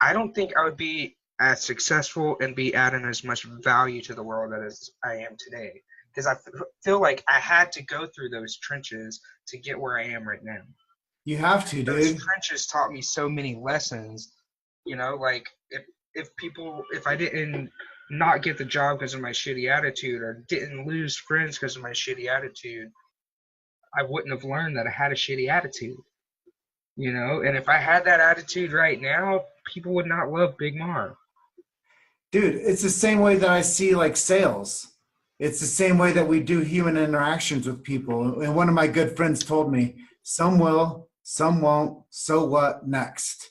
I don't think I would be as successful and be adding as much value to the world as I am today. Because I feel like I had to go through those trenches to get where I am right now. You have to, dude. Those trenches taught me so many lessons. Like if I didn't not get the job because of my shitty attitude or didn't lose friends because of my shitty attitude, I wouldn't have learned that I had a shitty attitude. And if I had that attitude right now, people would not love Big Marv. Dude, it's the same way that I see like sales. It's the same way that we do human interactions with people. And one of my good friends told me, some will, some won't, so what next?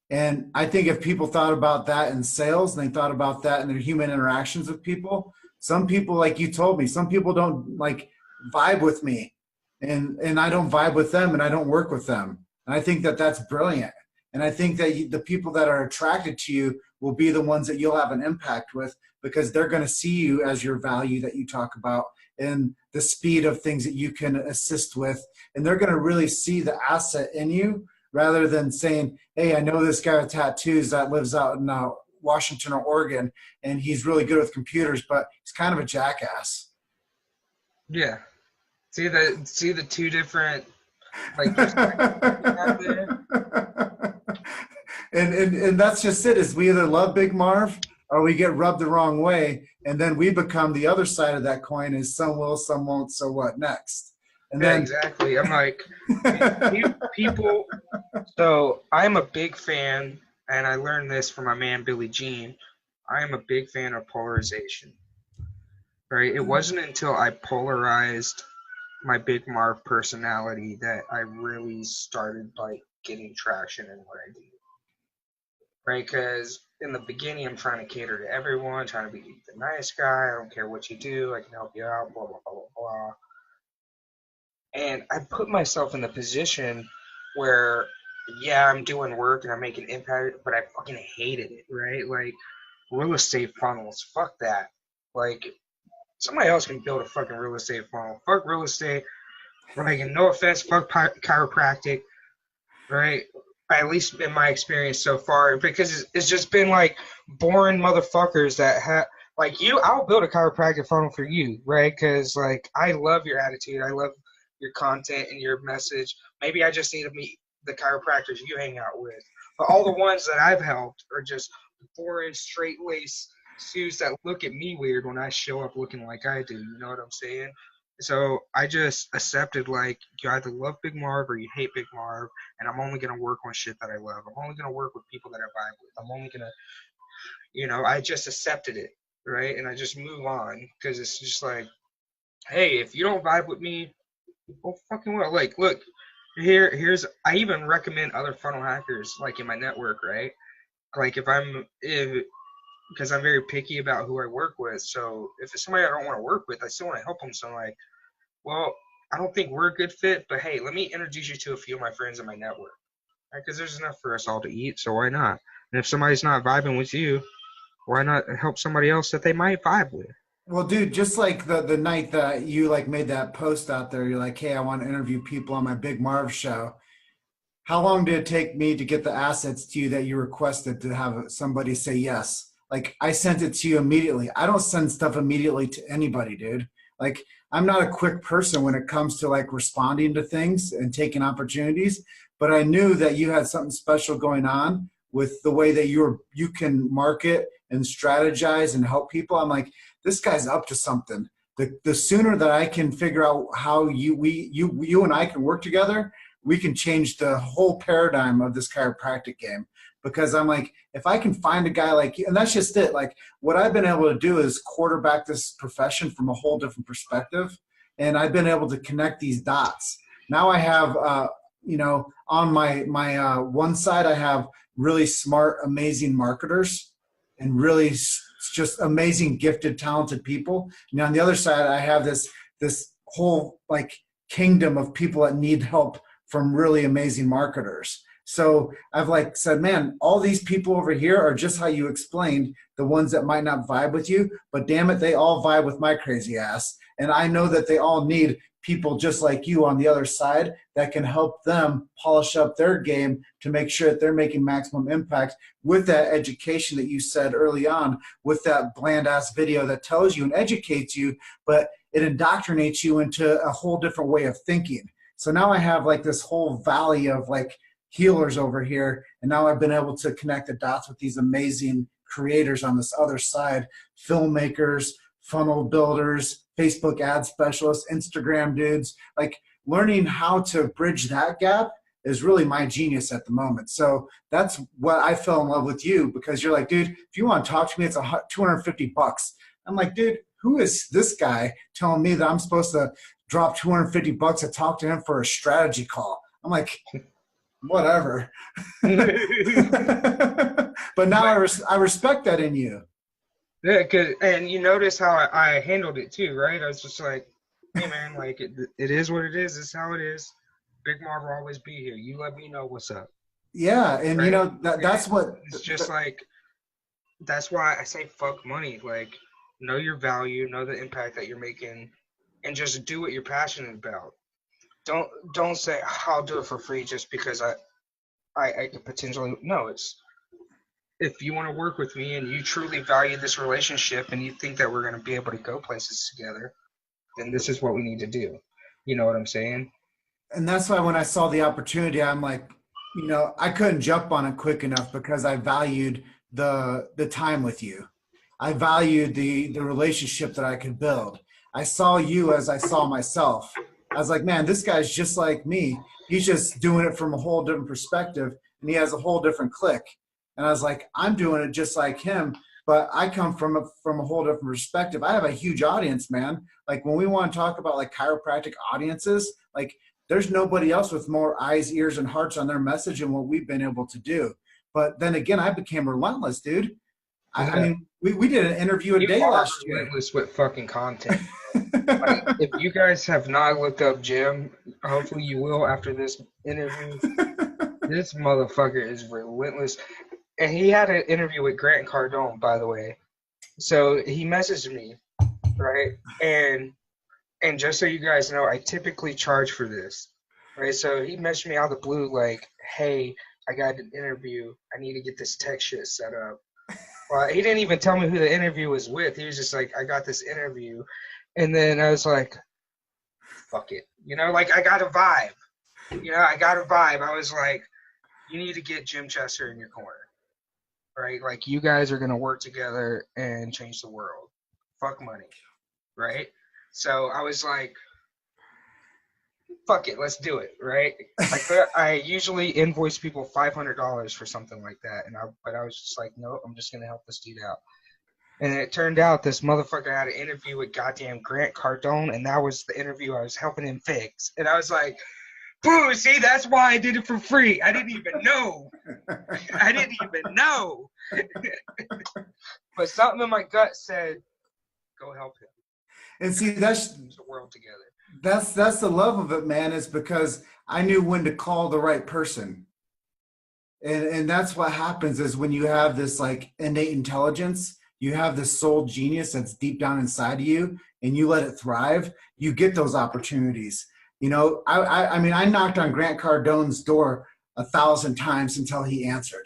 And I think if people thought about that in sales and they thought about that in their human interactions with people, some people, like you told me, some people don't like vibe with me and I don't vibe with them and I don't work with them. And I think that that's brilliant. And I think that the people that are attracted to you will be the ones that you'll have an impact with because they're going to see you as your value that you talk about and the speed of things that you can assist with. And they're going to really see the asset in you rather than saying, hey, I know this guy with tattoos that lives out in Washington or Oregon, and he's really good with computers, but he's kind of a jackass. Yeah. See the two different out there? And that's just it, is we either love Big Marv or we get rubbed the wrong way, and then we become the other side of that coin is some will, some won't, so what next? And yeah, then exactly. I'm like, people. So I'm a big fan, and I learned this from my man Billy Jean. I am a big fan of polarization. Right? It wasn't until I polarized my Big Marv personality that I really started like getting traction in what I do. Right? Because in the beginning, I'm trying to cater to everyone, trying to be the nice guy. I don't care what you do. I can help you out, blah, blah, blah, blah, blah. And I put myself in the position where, yeah, I'm doing work and I'm making impact, but I fucking hated it, right? Like, real estate funnels, fuck that. Like, somebody else can build a fucking real estate funnel. Fuck real estate. Right? And no offense, fuck chiropractic, right? At least in my experience so far, because it's just been like boring motherfuckers that have like you. I'll build a chiropractic funnel for you, right? Because like I love your attitude, I love your content and your message. Maybe I just need to meet the chiropractors you hang out with, but all the ones that I've helped are just boring, straight lace suits that look at me weird when I show up looking like I do. You know what I'm saying? So I just accepted like you either love Big Marv or you hate Big Marv, and I'm only gonna work on shit that I love. I'm only gonna work with people that I vibe with. I'm only gonna, I just accepted it, right? And I just move on because it's just like, hey, if you don't vibe with me, well, fucking well. Like, look, here's I even recommend other funnel hackers like in my network, right? Like because I'm very picky about who I work with. So if it's somebody I don't want to work with, I still want to help them. So I'm like, well, I don't think we're a good fit, but hey, let me introduce you to a few of my friends in my network. Because there's enough for us all to eat, so why not? And if somebody's not vibing with you, why not help somebody else that they might vibe with? Well, dude, just like the night that you like made that post out there, you're like, hey, I want to interview people on my Big Marv show. How long did it take me to get the assets to you that you requested to have somebody say yes? Like I sent it to you immediately. I don't send stuff immediately to anybody, dude. Like I'm not a quick person when it comes to like responding to things and taking opportunities, but I knew that you had something special going on with the way that you can market and strategize and help people. I'm like, this guy's up to something. The sooner that I can figure out how you and I can work together, we can change the whole paradigm of this chiropractic game. Because I'm like, if I can find a guy like you, and that's just it. Like what I've been able to do is quarterback this profession from a whole different perspective. And I've been able to connect these dots. Now I have, on my one side, I have really smart, amazing marketers and really just amazing, gifted, talented people. And on the other side, I have this whole like kingdom of people that need help from really amazing marketers. So I've like said, man, all these people over here are just how you explained, the ones that might not vibe with you, but damn it, they all vibe with my crazy ass. And I know that they all need people just like you on the other side that can help them polish up their game to make sure that they're making maximum impact with that education that you said early on, with that bland ass video that tells you and educates you, but it indoctrinates you into a whole different way of thinking. So now I have like this whole valley of like healers over here. And now I've been able to connect the dots with these amazing creators on this other side, filmmakers, funnel builders, Facebook ad specialists, Instagram dudes. Like learning how to bridge that gap is really my genius at the moment. So that's what I fell in love with you, because you're like, dude, if you want to talk to me, it's $250. I'm like, dude, who is this guy telling me that I'm supposed to drop $250 to talk to him for a strategy call? I'm like, whatever. But now I respect that in you. Yeah, and you notice how I handled it too, right? I was just like, hey man, like it is what it is. It's how it is. Big Marv will always be here. You let me know what's up. Yeah, and right? you know that's what it's just like. That's why I say fuck money. Like, know your value, know the impact that you're making, and just do what you're passionate about. Don't say I'll do it for free just because I could potentially. No, it's if you want to work with me and you truly value this relationship and you think that we're going to be able to go places together, then this is what we need to do. You know what I'm saying? And that's why when I saw the opportunity, I'm like, I couldn't jump on it quick enough because I valued the time with you. I valued the relationship that I could build. I saw you as I saw myself. I was like, man, this guy's just like me. He's just doing it from a whole different perspective, and he has a whole different click. And I was like, I'm doing it just like him, but I come from a whole different perspective. I have a huge audience, man. Like when we want to talk about like chiropractic audiences, like there's nobody else with more eyes, ears, and hearts on their message than what we've been able to do. But then again, I became relentless, dude. I mean, we did an interview a day last year. Relentless with fucking content. Like, if you guys have not looked up Jim, hopefully you will after this interview. This motherfucker is relentless. And he had an interview with Grant Cardone, by the way. So he messaged me, right? And just so you guys know, I typically charge for this, right? So he messaged me out of the blue, like, hey, I got an interview. I need to get this tech shit set up. Well, he didn't even tell me who the interview was with. He was just like, I got this interview. And then I was like, fuck it. Like I got a vibe. I got a vibe. I was like, you need to get Jim Chester in your corner. Right? Like you guys are going to work together and change the world. Fuck money. Right? So I was like, fuck it, let's do it, right? I usually invoice people $500 for something like that, but I was just like, no, I'm just gonna help this dude out. And it turned out this motherfucker had an interview with goddamn Grant Cardone, and that was the interview I was helping him fix. And I was like, boo, see, that's why I did it for free. I didn't even know. But something in my gut said, go help him. And see, that's the world together. That's the love of it, man, is because I knew when to call the right person. And that's what happens is when you have this like innate intelligence, you have this soul genius that's deep down inside of you and you let it thrive, you get those opportunities. You know, I mean, I knocked on Grant Cardone's door 1,000 times until he answered.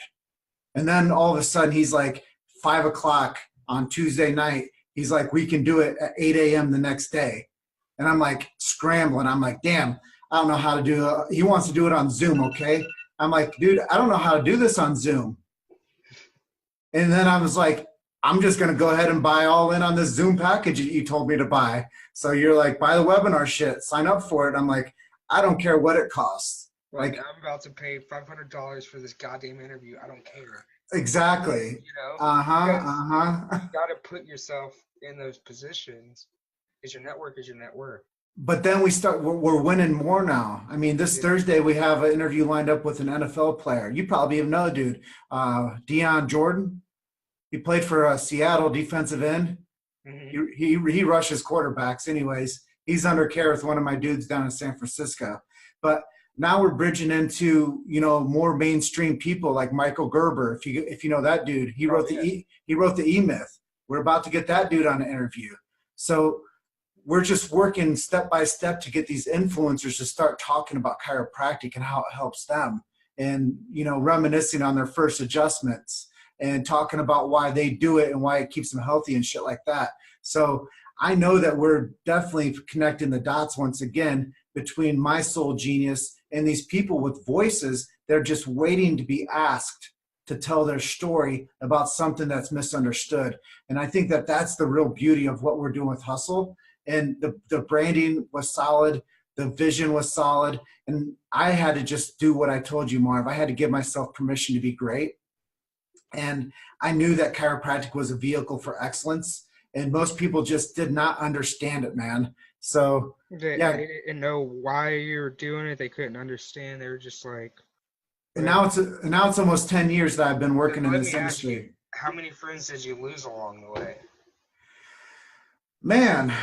And then all of a sudden he's like 5 o'clock on Tuesday night. He's like, we can do it at 8 a.m. the next day. And I'm like scrambling. I'm like, damn, I don't know how to do it. He wants to do it on Zoom. Okay. I'm like, dude, I don't know how to do this on Zoom. And then I was like, I'm just going to go ahead and buy all in on this Zoom package you told me to buy. So you're like, buy the webinar shit, sign up for it. I'm like, I don't care what it costs. Like, I'm about to pay $500 for this goddamn interview. I don't care. Exactly. You know? You got to put yourself in those positions because your network is your net worth. But then we're winning more now. I mean, this Thursday we have an interview lined up with an NFL player. You probably even know, dude. Deion Jordan. He played for Seattle, defensive end. Mm-hmm. He rushes quarterbacks anyways. He's under care with one of my dudes down in San Francisco. But now we're bridging into, you know, more mainstream people like Michael Gerber. If you know that dude, he wrote the E-Myth. We're about to get that dude on an interview. So we're just working step by step to get these influencers to start talking about chiropractic and how it helps them, and, you know, reminiscing on their first adjustments and talking about why they do it and why it keeps them healthy and shit like that. So I know that we're definitely connecting the dots once again between my soul genius and these people with voices. They're just waiting to be asked to tell their story about something that's misunderstood. And I think that that's the real beauty of what we're doing with Hustle. And the branding was solid. The vision was solid. And I had to just do what I told you, Marv. I had to give myself permission to be great. And I knew that chiropractic was a vehicle for excellence. And most people just did not understand it, man. So they didn't know why you were doing it. They couldn't understand. They were just like. And now it's almost 10 years that I've been working in this industry. You, how many friends did you lose along the way? Man,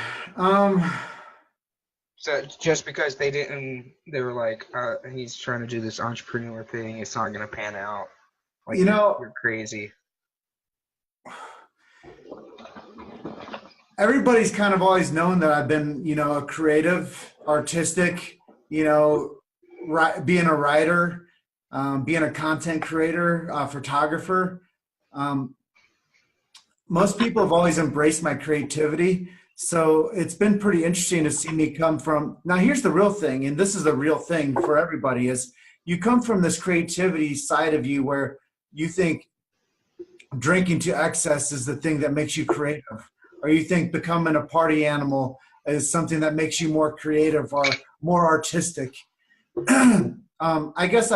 so just because they were like, he's trying to do this entrepreneur thing, it's not going to pan out. Like, you know, you're crazy. Everybody's kind of always known that I've been, you know, a creative, artistic, you know, being a writer, being a content creator, photographer. Most people have always embraced my creativity. So it's been pretty interesting to see me come from. Now, here's the real thing, and this is the real thing for everybody, is you come from this creativity side of you where you think drinking to excess is the thing that makes you creative, or you think becoming a party animal is something that makes you more creative or more artistic. I guess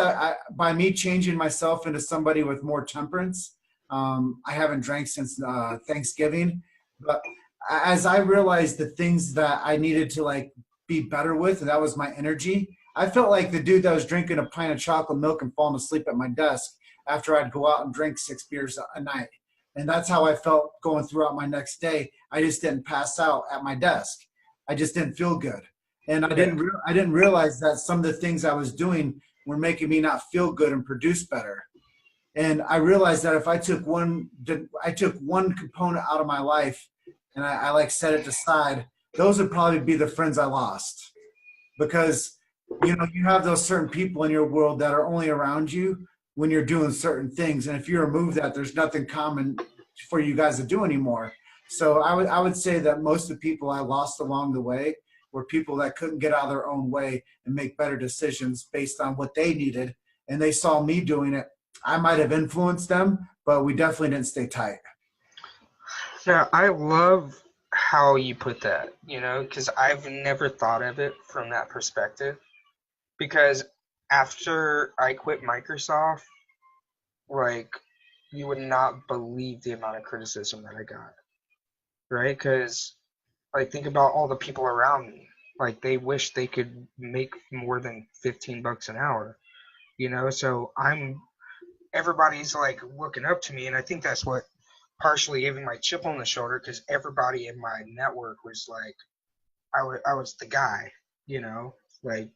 by me changing myself into somebody with more temperance, I haven't drank since Thanksgiving, but as I realized the things that I needed to like be better with, and that was my energy. I felt like the dude that was drinking a pint of chocolate milk and falling asleep at my desk after I'd go out and drink 6 beers a night. And that's how I felt going throughout my next day. I just didn't pass out at my desk. I just didn't feel good. And I didn't realize that some of the things I was doing were making me not feel good and produce better. And I realized that if I took one component out of my life and I like set it aside, those would probably be the friends I lost. Because, you know, you have those certain people in your world that are only around you when you're doing certain things. And if you remove that, there's nothing common for you guys to do anymore. So I would say that most of the people I lost along the way were people that couldn't get out of their own way and make better decisions based on what they needed. And they saw me doing it. I might have influenced them, but we definitely didn't stay tight. Yeah, I love how you put that, you know, because I've never thought of it from that perspective. Because after I quit Microsoft, like, you would not believe the amount of criticism that I got, right? Because, like, think about all the people around me. Like, they wish they could make more than $15 an hour, you know? So everybody's, like, looking up to me, and I think that's what partially gave me my chip on the shoulder, because everybody in my network was like, I was the guy, you know? Like,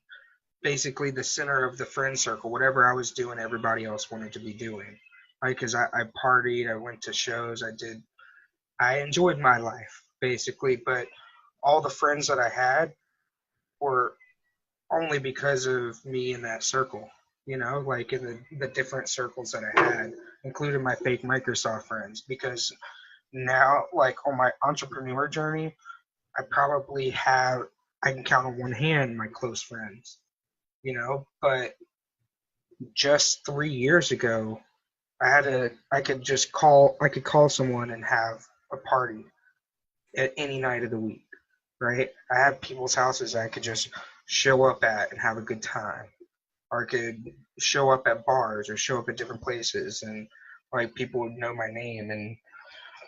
basically the center of the friend circle. Whatever I was doing, everybody else wanted to be doing. Right? Because I partied, I went to shows, I did I enjoyed my life basically, but all the friends that I had were only because of me in that circle, like in the different circles that I had, including my fake Microsoft friends. Because now, like on my entrepreneur journey, I can count on one hand my close friends, but just 3 years ago, I could call someone and have a party at any night of the week, right? I have people's houses I could just show up at and have a good time, or I could show up at bars or show up at different places, and like people would know my name. And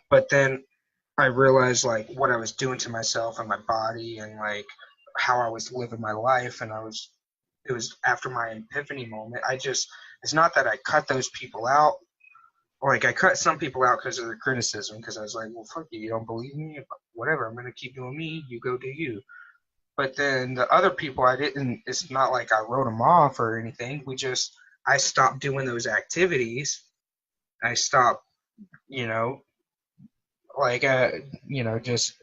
but then I realized like what I was doing to myself and my body, and like how I was living my life, and it was after my epiphany moment. It's not that I cut those people out. Like I cut some people out because of their criticism, because I was like, well, fuck you, you don't believe me, whatever. I'm gonna keep doing me. You go do you. But then the other people, I didn't. It's not like I wrote them off or anything. I stopped doing those activities. I stopped, you know, like just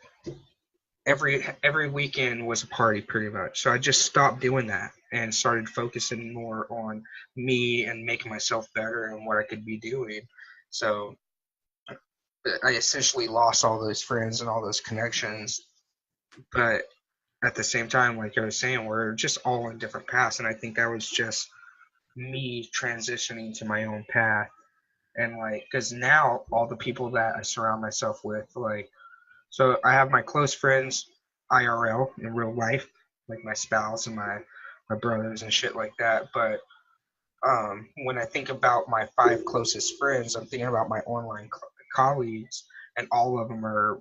every weekend was a party pretty much. So I just stopped doing that and started focusing more on me and making myself better and what I could be doing. So I essentially lost all those friends and all those connections. But at the same time, like I was saying, we're just all in different paths. And I think that was just me transitioning to my own path. And like, because now all the people that I surround myself with, like, so I have my close friends IRL in real life, like my spouse and my brothers and shit like that. But when I think about my five closest friends, I'm thinking about my online colleagues, and all of them are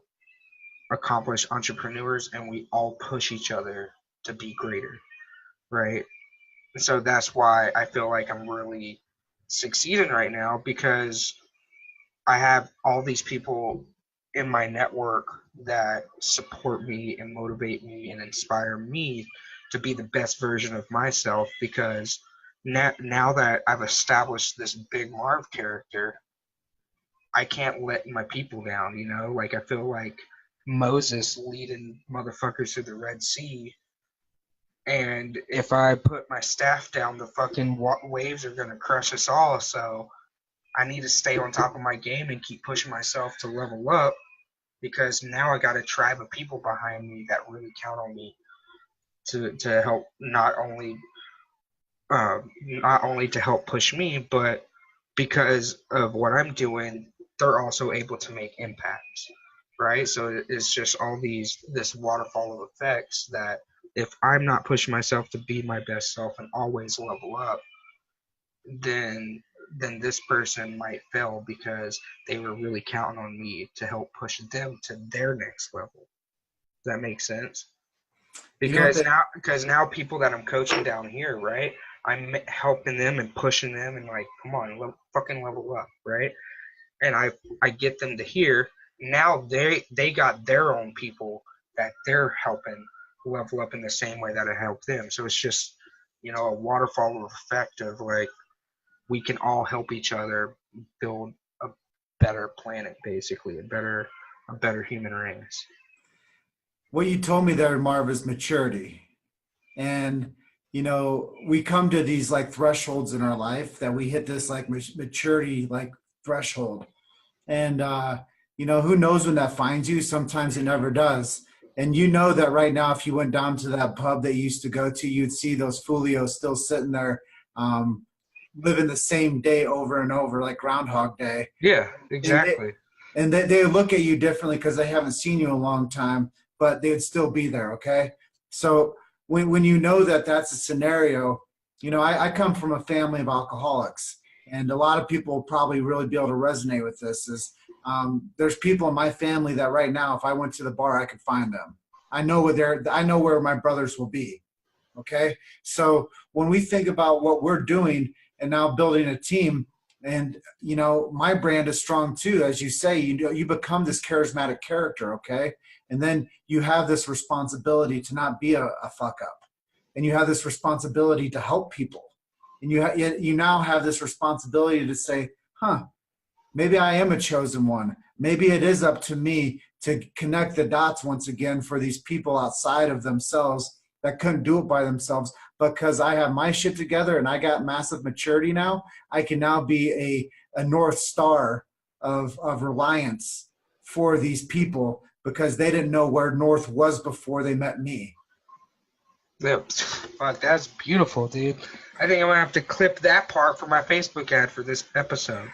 accomplished entrepreneurs, and we all push each other to be greater, right? And so that's why I feel like I'm really succeeding right now, because I have all these people in my network that support me and motivate me and inspire me to be the best version of myself. Because now that I've established this big Marv character, I can't let my people down, Like I feel like Moses leading motherfuckers through the Red Sea, and if I put my staff down, the fucking waves are gonna crush us all. So I need to stay on top of my game and keep pushing myself to level up, because now I got a tribe of people behind me that really count on me to help, not only to help push me, but because of what I'm doing, they're also able to make impacts, right? So it's just this waterfall of effects that if I'm not pushing myself to be my best self and always level up, then this person might fail because they were really counting on me to help push them to their next level. Does that make sense? You know what Because now people that I'm coaching down here, right? I'm helping them and pushing them and like, come on, fucking level up, right? And I get them to here. Now they got their own people that they're helping level up in the same way that I help them. So it's just, a waterfall effect of like, we can all help each other build a better planet, basically, a better human race. what you told me there, Marv, is maturity. And we come to these like thresholds in our life that we hit this like maturity like threshold. And who knows when that finds you? Sometimes it never does. And you know that right now, if you went down to that pub that you used to go to, you'd see those folios still sitting there, living the same day over and over, like Groundhog Day. Yeah, exactly. And they look at you differently because they haven't seen you in a long time, but they'd still be there. Okay. So when you know that that's a scenario, I come from a family of alcoholics, and a lot of people will probably really be able to resonate with this. There's people in my family that right now, if I went to the bar, I could find them. I know where my brothers will be. Okay. So when we think about what we're doing and now building a team, and my brand is strong too, as you say, you become this charismatic character. Okay. And then you have this responsibility to not be a fuck up, and you have this responsibility to help people, and you now have this responsibility to say, maybe I am a chosen one. maybe it is up to me to connect the dots once again for these people outside of themselves that couldn't do it by themselves. Because I have my shit together and I got massive maturity now, I can now be a North Star of reliance for these people because they didn't know where North was before they met me. Yep. Fuck, that's beautiful, dude. I think I'm gonna have to clip that part for my Facebook ad for this episode.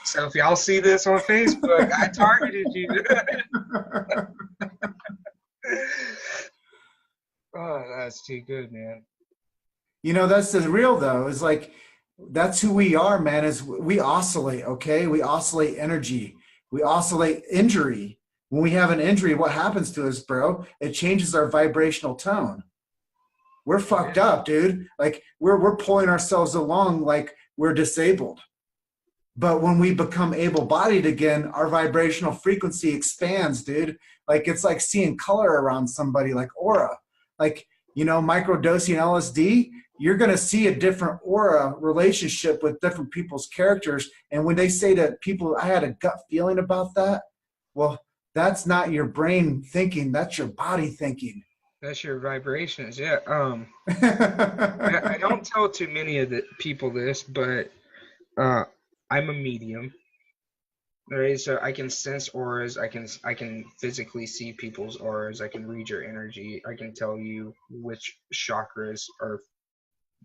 So if y'all see this on Facebook, I targeted you. Oh, that's too good, man. You know, that's the real though. Is like that's who we are, man. Is we oscillate, okay? We oscillate energy. We oscillate injury. When we have an injury, what happens to us, bro? It changes our vibrational tone. We're fucked up, dude. Like we're pulling ourselves along like we're disabled. But when we become able-bodied again, our vibrational frequency expands, dude. Like it's like seeing color around somebody, like aura. Like, you know, microdosing LSD, you're going to see a different aura relationship with different people's characters. And when they say to people, I had a gut feeling about that, well, that's not your brain thinking. That's your body thinking. That's your vibrations, yeah. I don't tell too many of the people this, but I'm a medium. Right, so I can sense auras. I can physically see people's auras. I can read your energy. I can tell you which chakras are,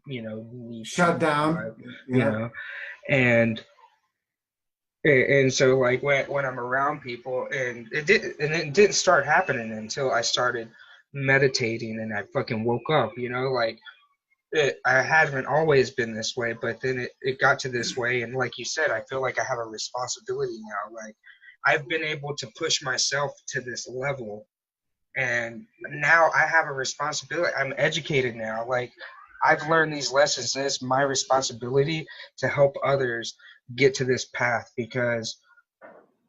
you know, shut down. You know, and so like when I'm around people, and it didn't start happening until I started meditating and I fucking woke up. You know, like. I haven't always been this way, but then it got to this way. And like you said, I feel like I have a responsibility now. Like I've been able to push myself to this level. And now I have a responsibility. I'm educated now. Like I've learned these lessons. And it's my responsibility to help others get to this path because,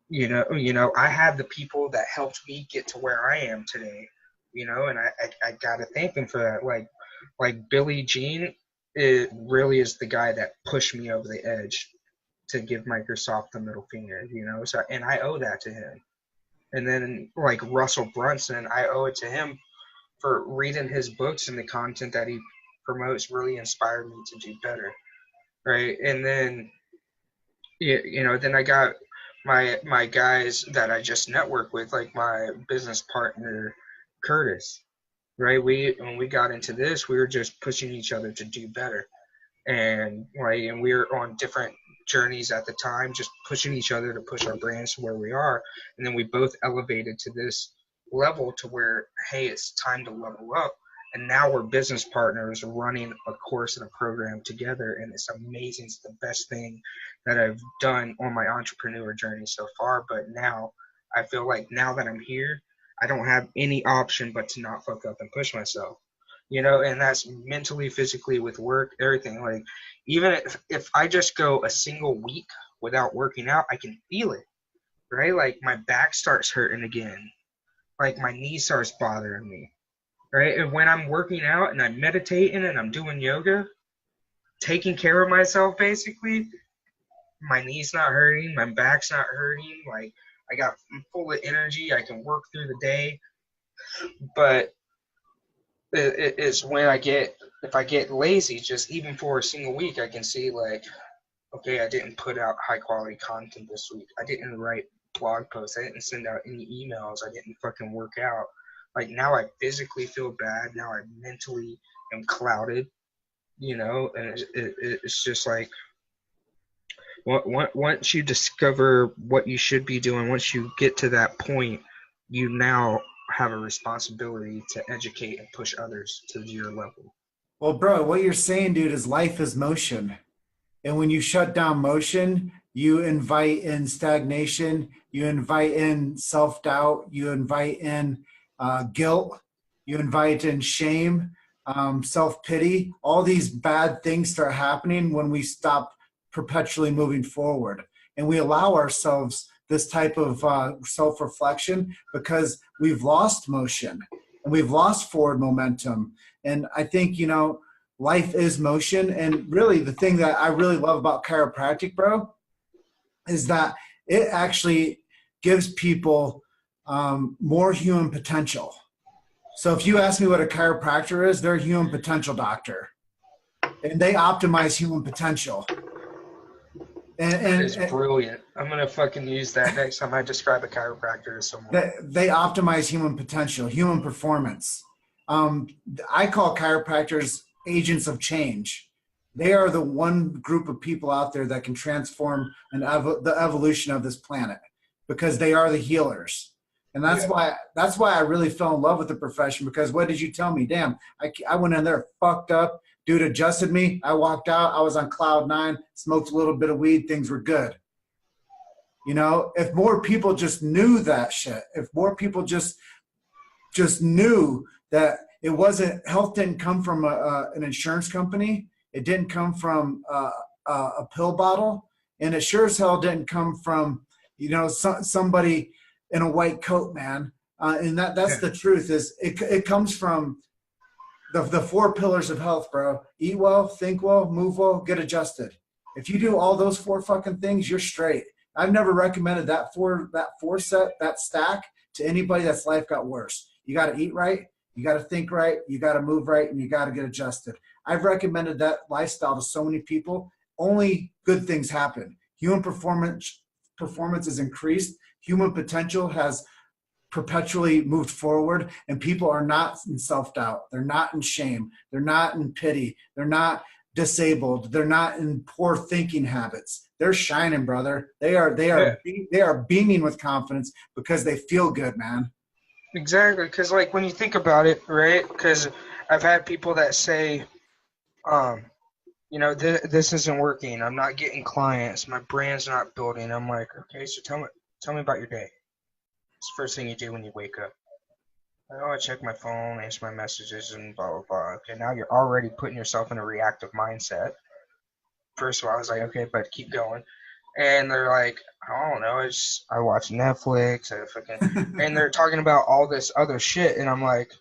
you know, I have the people that helped me get to where I am today, you know, and I got to thank them for that. Like Billy Jean, it really is the guy that pushed me over the edge to give Microsoft the middle finger, you know. So, and I owe that to him. And then like Russell Brunson, I owe it to him for reading his books and the content that he promotes really inspired me to do better, right? And then, you know, then I got my guys that I just network with, like my business partner Curtis. Right, when we got into this, we were just pushing each other to do better, and we were on different journeys at the time, just pushing each other to push our brands to where we are, and then we both elevated to this level to where, hey, it's time to level up, and now we're business partners running a course and a program together, and it's amazing. It's the best thing that I've done on my entrepreneur journey so far. But now I feel like now that I'm here, I don't have any option but to not fuck up and push myself, you know, and that's mentally, physically, with work, everything. Like, even if I just go a single week without working out, I can feel it, right? Like, my back starts hurting again. Like, my knee starts bothering me, right? And when I'm working out and I'm meditating and I'm doing yoga, taking care of myself, basically, my knee's not hurting, my back's not hurting, like, I'm full of energy. I can work through the day, but it's when if I get lazy, just even for a single week, I can see like, okay, I didn't put out high quality content this week. I didn't write blog posts. I didn't send out any emails. I didn't fucking work out. Like now I physically feel bad. Now I mentally am clouded, you know, and it's just like, once you discover what you should be doing, once you get to that point, you now have a responsibility to educate and push others to your level. Well, bro, what you're saying, dude, is life is motion. And when you shut down motion, you invite in stagnation, you invite in self-doubt, you invite in guilt, you invite in shame, self-pity. All these bad things start happening when we stop perpetually moving forward. And we allow ourselves this type of self-reflection because we've lost motion and we've lost forward momentum. And I think, you know, life is motion. And really the thing that I really love about chiropractic, bro, is that it actually gives people more human potential. So if you ask me what a chiropractor is, they're a human potential doctor, and they optimize human potential. That is brilliant. I'm gonna fucking use that next time I describe a chiropractor to someone. They optimize human potential, human performance. I call chiropractors agents of change. They are the one group of people out there that can transform the evolution of this planet, because they are the healers. And that's why I really fell in love with the profession, because what did you tell me? Damn, I went in there fucked up. Dude adjusted me. I walked out. I was on cloud 9, smoked a little bit of weed. Things were good. You know, if more people just knew that shit, if more people just knew that it wasn't, health didn't come from an insurance company. It didn't come from a pill bottle, and it sure as hell didn't come from, you know, somebody in a white coat, man. And that's the truth. Is it comes from the 4 pillars of health, bro. Eat well, think well, move well, get adjusted. If you do all those 4 fucking things, you're straight. I've never recommended that stack to anybody that's life got worse. You got to eat right, you got to think right, you got to move right, and you got to get adjusted. I've recommended that lifestyle to so many people. Only good things happen. Human performance is increased. Human potential has perpetually moved forward, and people are not in self-doubt. They're not in shame. They're not in pity. They're not disabled. They're not in poor thinking habits. They're shining, brother. They are beaming with confidence because they feel good, man. Exactly, because like when you think about it, right? Because I've had people that say, you know, this isn't working. I'm not getting clients. My brand's not building. I'm like, okay, so tell me about your day. It's the first thing you do when you wake up. I check my phone, answer my messages, and blah, blah, blah. Okay, now you're already putting yourself in a reactive mindset. First of all, I was like, okay, but keep going. And they're like, I don't know, I watch Netflix, and they're talking about all this other shit, and I'm like,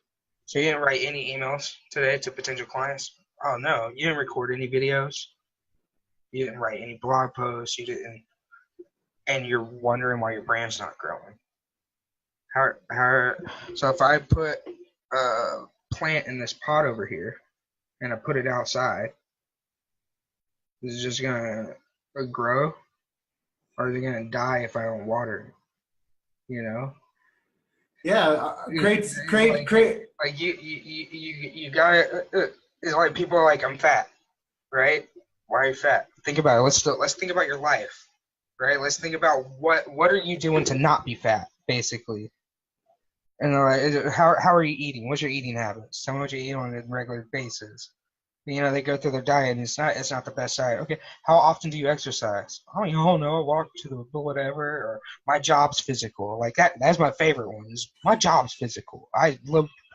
so you didn't write any emails today to potential clients? Oh, no, you didn't record any videos. You didn't write any blog posts. You didn't, and you're wondering why your brand's not growing. So if I put a plant in this pot over here and I put it outside, is it just gonna grow, or are they gonna die if I don't water it? You know? Yeah, great. Like you gotta. It's like people are like, I'm fat, right? Why are you fat? Think about it. Let's think about your life, right? Let's think about what are you doing to not be fat, basically. And like, how are you eating? What's your eating habits? Tell me what you eat on a regular basis. You know, they go through their diet, and it's not the best diet. Okay, how often do you exercise? Oh, you don't know, I walk to the whatever, or my job's physical. Like that's my favorite one. Is my job's physical. I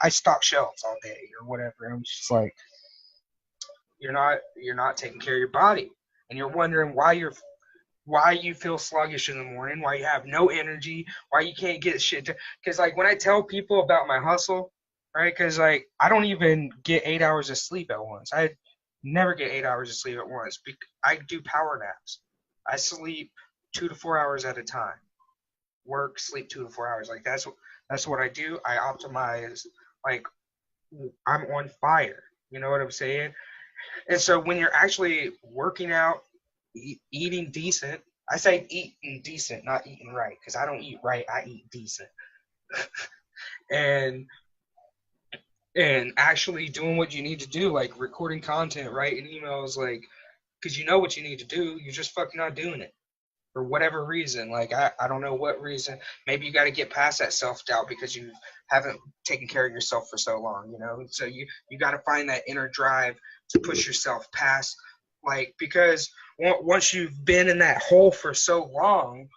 stock shelves all day or whatever. I'm just like, you're not taking care of your body, and you're wondering why you feel sluggish in the morning, why you have no energy, why you can't get shit done. Because like when I tell people about my hustle, right? Because like I don't even get 8 hours of sleep at once. I never get 8 hours of sleep at once. I do power naps. I sleep 2 to 4 hours at a time. Work, sleep 2 to 4 hours. Like that's what I do. I optimize. Like I'm on fire. You know what I'm saying? And so when you're actually working out, eating decent, I say eating decent, not eating right, because I don't eat right. I eat decent. and actually doing what you need to do, like recording content, writing emails, like, because you know what you need to do, you're just fucking not doing it for whatever reason. Like I don't know what reason. Maybe you got to get past that self-doubt because you haven't taken care of yourself for so long, you know. So you got to find that inner drive to push yourself past, like, because once you've been in that hole for so long,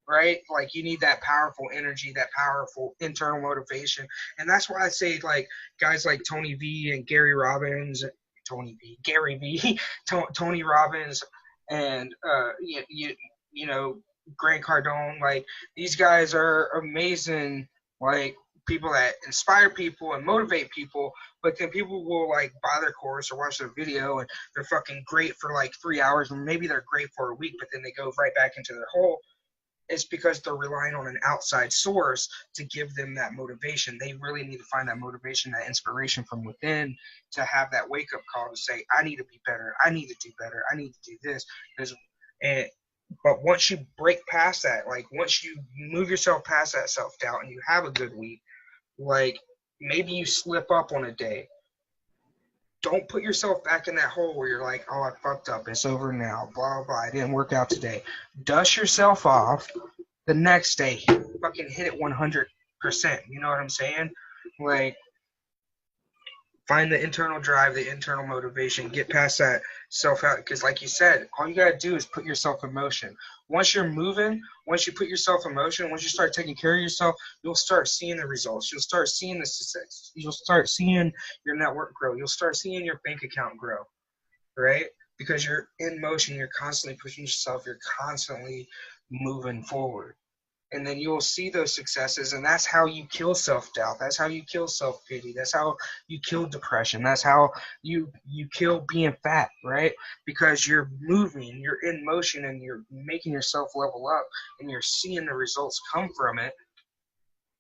right? Like you need that powerful energy, that powerful internal motivation. And that's why I say like guys like Tony V and Gary Robbins, Tony V, Tony Robbins, and you know, Grant Cardone, like these guys are amazing, like people that inspire people and motivate people, but then people will like buy their course or watch their video and they're fucking great for like 3 hours and maybe they're great for a week, but then they go right back into their hole. It's because they're relying on an outside source to give them that motivation. They really need to find that motivation, that inspiration from within to have that wake up call to say, I need to be better. I need to do better. I need to do this. But once you break past that, like once you move yourself past that self-doubt and you have a good week, like maybe you slip up on a day. Don't put yourself back in that hole where you're like, oh, I fucked up. It's over now. Blah, blah. It didn't work out today. Dust yourself off. The next day, fucking hit it 100%. You know what I'm saying? Like, find the internal drive, the internal motivation. Get past that self-doubt. Because like you said, all you got to do is put yourself in motion. Once you're moving, once you put yourself in motion, once you start taking care of yourself, you'll start seeing the results. You'll start seeing the success. You'll start seeing your network grow. You'll start seeing your bank account grow, right? Because you're in motion. You're constantly pushing yourself. You're constantly moving forward. And then you'll see those successes, and that's how you kill self-doubt. That's how you kill self-pity. That's how you kill depression. That's how you kill being fat, right? Because you're moving, you're in motion, and you're making yourself level up, and you're seeing the results come from it.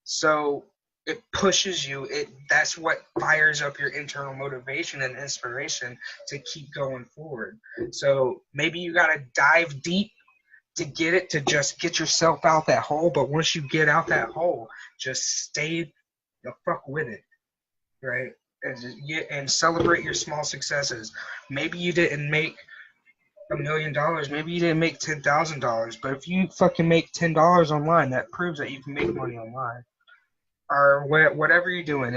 So it pushes you. That's what fires up your internal motivation and inspiration to keep going forward. So maybe you got to dive deep to get it, to just get yourself out that hole. But once you get out that hole, just stay the fuck with it, right? And celebrate your small successes. Maybe you didn't make $1 million. Maybe you didn't make $10,000. But if you fucking make $10 online, that proves that you can make money online. Or whatever you're doing.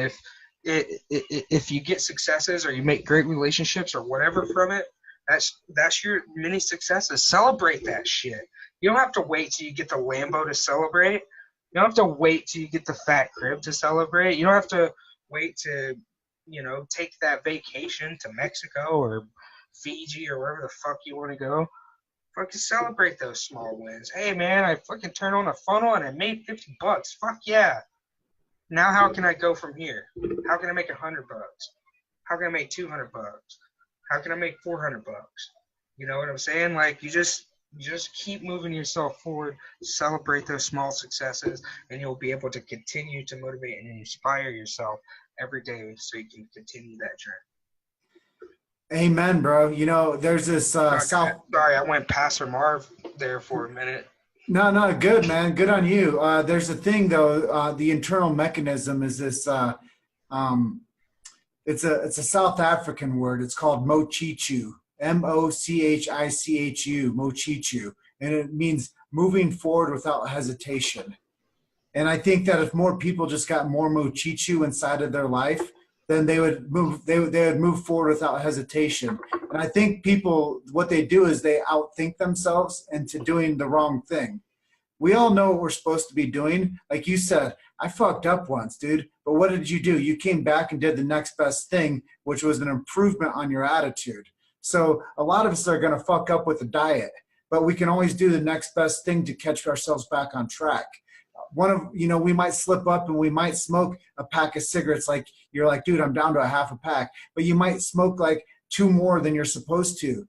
If you get successes or you make great relationships or whatever from it, that's your mini successes. Celebrate that shit. You don't have to wait till you get the Lambo to celebrate. You don't have to wait till you get the fat crib to celebrate. You don't have to wait to, take that vacation to Mexico or Fiji or wherever the fuck you want to go. Fucking celebrate those small wins. Hey man, I fucking turned on a funnel and I made $50. Fuck yeah. Now how can I go from here? How can I make $100? How can I make $200? How can I make $400? You know what I'm saying? Like you just keep moving yourself forward, celebrate those small successes, and you'll be able to continue to motivate and inspire yourself every day so you can continue that journey. Amen, bro. There's this Sorry, I went Pastor Marv there for a minute. No, good, man. Good on you. There's a thing though. The internal mechanism is this. It's a South African word. It's called mochichu. Mochichu. Mochichu, and it means moving forward without hesitation. And I think that if more people just got more mochichu inside of their life, then they would move. They would move forward without hesitation. And I think people, what they do is they outthink themselves into doing the wrong thing. We all know what we're supposed to be doing. Like you said, I fucked up once, dude. But what did you do? You came back and did the next best thing, which was an improvement on your attitude. So a lot of us are going to fuck up with the diet, but we can always do the next best thing to catch ourselves back on track. We might slip up and we might smoke a pack of cigarettes. Like you're like, dude, I'm down to a half a pack, but you might smoke like 2 more than you're supposed to.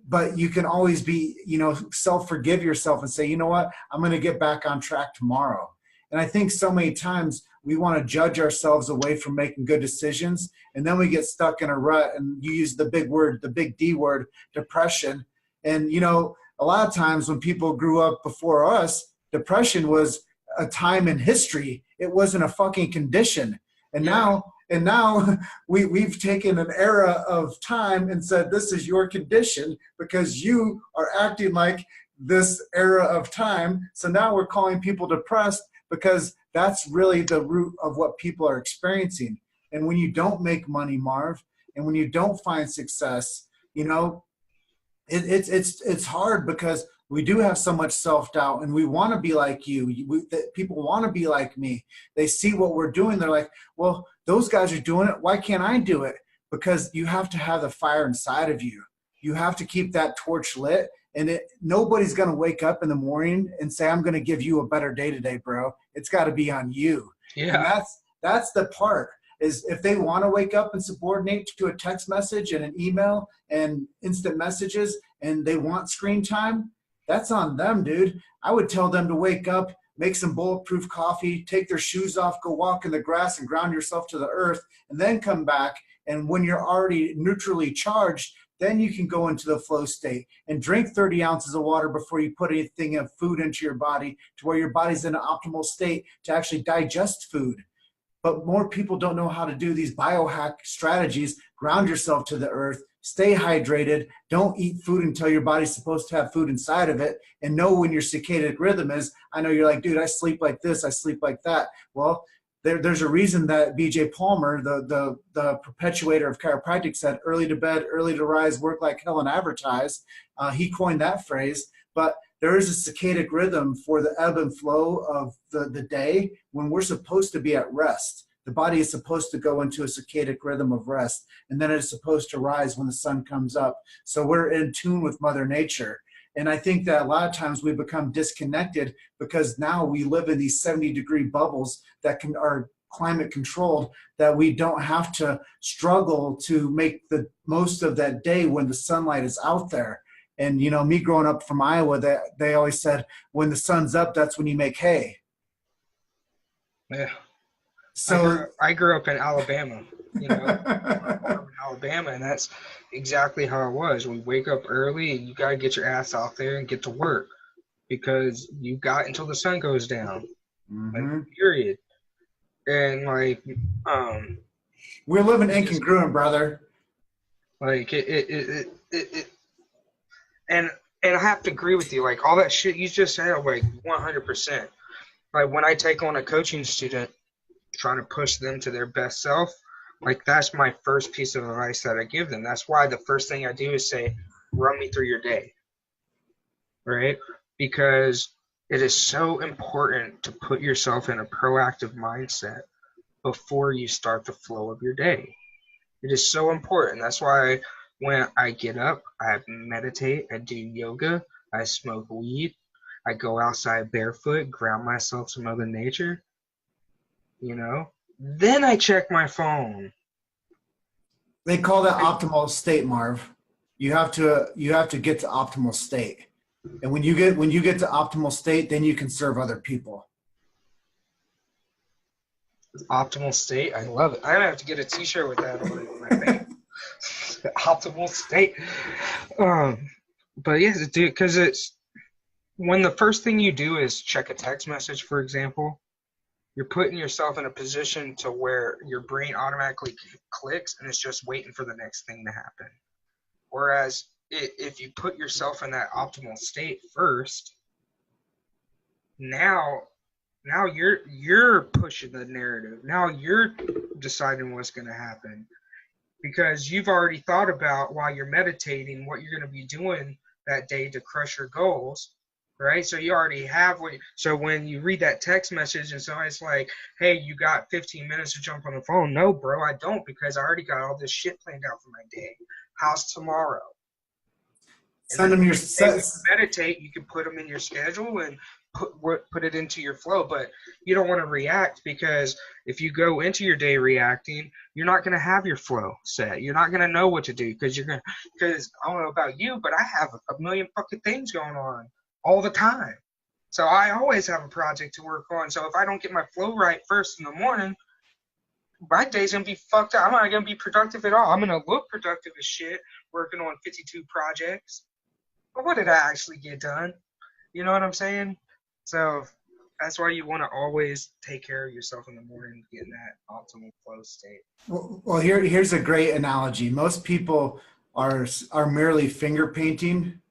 But you can always be, self-forgive yourself and say, you know what, I'm going to get back on track tomorrow. And I think so many times we want to judge ourselves away from making good decisions. And then we get stuck in a rut, and you use the big D word, depression. And, a lot of times when people grew up before us, depression was a time in history. It wasn't a fucking condition. And now we've taken an era of time and said, this is your condition because you are acting like this era of time. So now we're calling people depressed because that's really the root of what people are experiencing. And when you don't make money, Marv, and when you don't find success, it's hard because we do have so much self-doubt and we want to be like you. People want to be like me. They see what we're doing. They're like, well, those guys are doing it. Why can't I do it? Because you have to have the fire inside of you. You have to keep that torch lit. And nobody's going to wake up in the morning and say, I'm going to give you a better day today, bro. It's got to be on you. Yeah. That's the part, is if they want to wake up and subordinate to a text message and an email and instant messages and they want screen time, that's on them, dude. I would tell them to wake up, make some bulletproof coffee, take their shoes off, go walk in the grass and ground yourself to the earth, and then come back. And when you're already neutrally charged, then you can go into the flow state and drink 30 ounces of water before you put anything of food into your body, to where your body's in an optimal state to actually digest food. But more people don't know how to do these biohack strategies. Ground yourself to the earth, stay hydrated, don't eat food until your body's supposed to have food inside of it, and know when your circadian rhythm is. I know you're like, dude, I sleep like this, I sleep like that. Well, there's a reason that B.J. Palmer, the perpetuator of chiropractic, said early to bed, early to rise, work like hell and advertise. He coined that phrase. But there is a circadian rhythm for the ebb and flow of the day when we're supposed to be at rest. The body is supposed to go into a circadian rhythm of rest, and then it's supposed to rise when the sun comes up. So we're in tune with Mother Nature. And I think that a lot of times we become disconnected because now we live in these 70-degree bubbles that are climate controlled, that we don't have to struggle to make the most of that day when the sunlight is out there. And, you know, me growing up from Iowa, they always said, when the sun's up, that's when you make hay. Yeah. So I grew up in Alabama, you know, in Alabama, and that's exactly how it was. We wake up early, and you got to get your ass out there and get to work because you got until the sun goes down. Like, period. And like, we're living incongruent, brother. Like and I have to agree with you. Like all that shit you just said, like 100%. Like when I take on a coaching student, trying to push them to their best self, like that's my first piece of advice that I give them. That's why the first thing I do is say, run me through your day, right? Because it is so important to put yourself in a proactive mindset before you start the flow of your day. It is so important. That's why when I get up, I meditate, I do yoga, I smoke weed, I go outside barefoot, ground myself to Mother Nature, you know? Then I check my phone. They call that optimal state, Marv. You have to get to optimal state. And when you get to optimal state, then you can serve other people. Optimal state, I love it. I'm gonna have to get a T-shirt with that on my face. Optimal state. But yes, dude, because it's when the first thing you do is check a text message, for example, you're putting yourself in a position to where your brain automatically clicks and it's just waiting for the next thing to happen. Whereas if you put yourself in that optimal state first, now you're pushing the narrative. Now you're deciding what's going to happen because you've already thought about while you're meditating what you're going to be doing that day to crush your goals, right? So you already have so when you read that text message and somebody's like, hey, you got 15 minutes to jump on the phone. No, bro, I don't, because I already got all this shit planned out for my day. How's tomorrow? Send them your meditate. You can put them in your schedule and put it into your flow, but you don't want to react, because if you go into your day reacting, you're not going to have your flow set. You're not going to know what to do because I don't know about you, but I have a million fucking things going on all the time. So I always have a project to work on. So if I don't get my flow right first in the morning, my day's going to be fucked up. I'm not going to be productive at all. I'm going to look productive as shit working on 52 projects. But what did I actually get done? You know what I'm saying? So that's why you want to always take care of yourself in the morning, get in that optimal flow state. Well, here's a great analogy. Most people are merely finger painting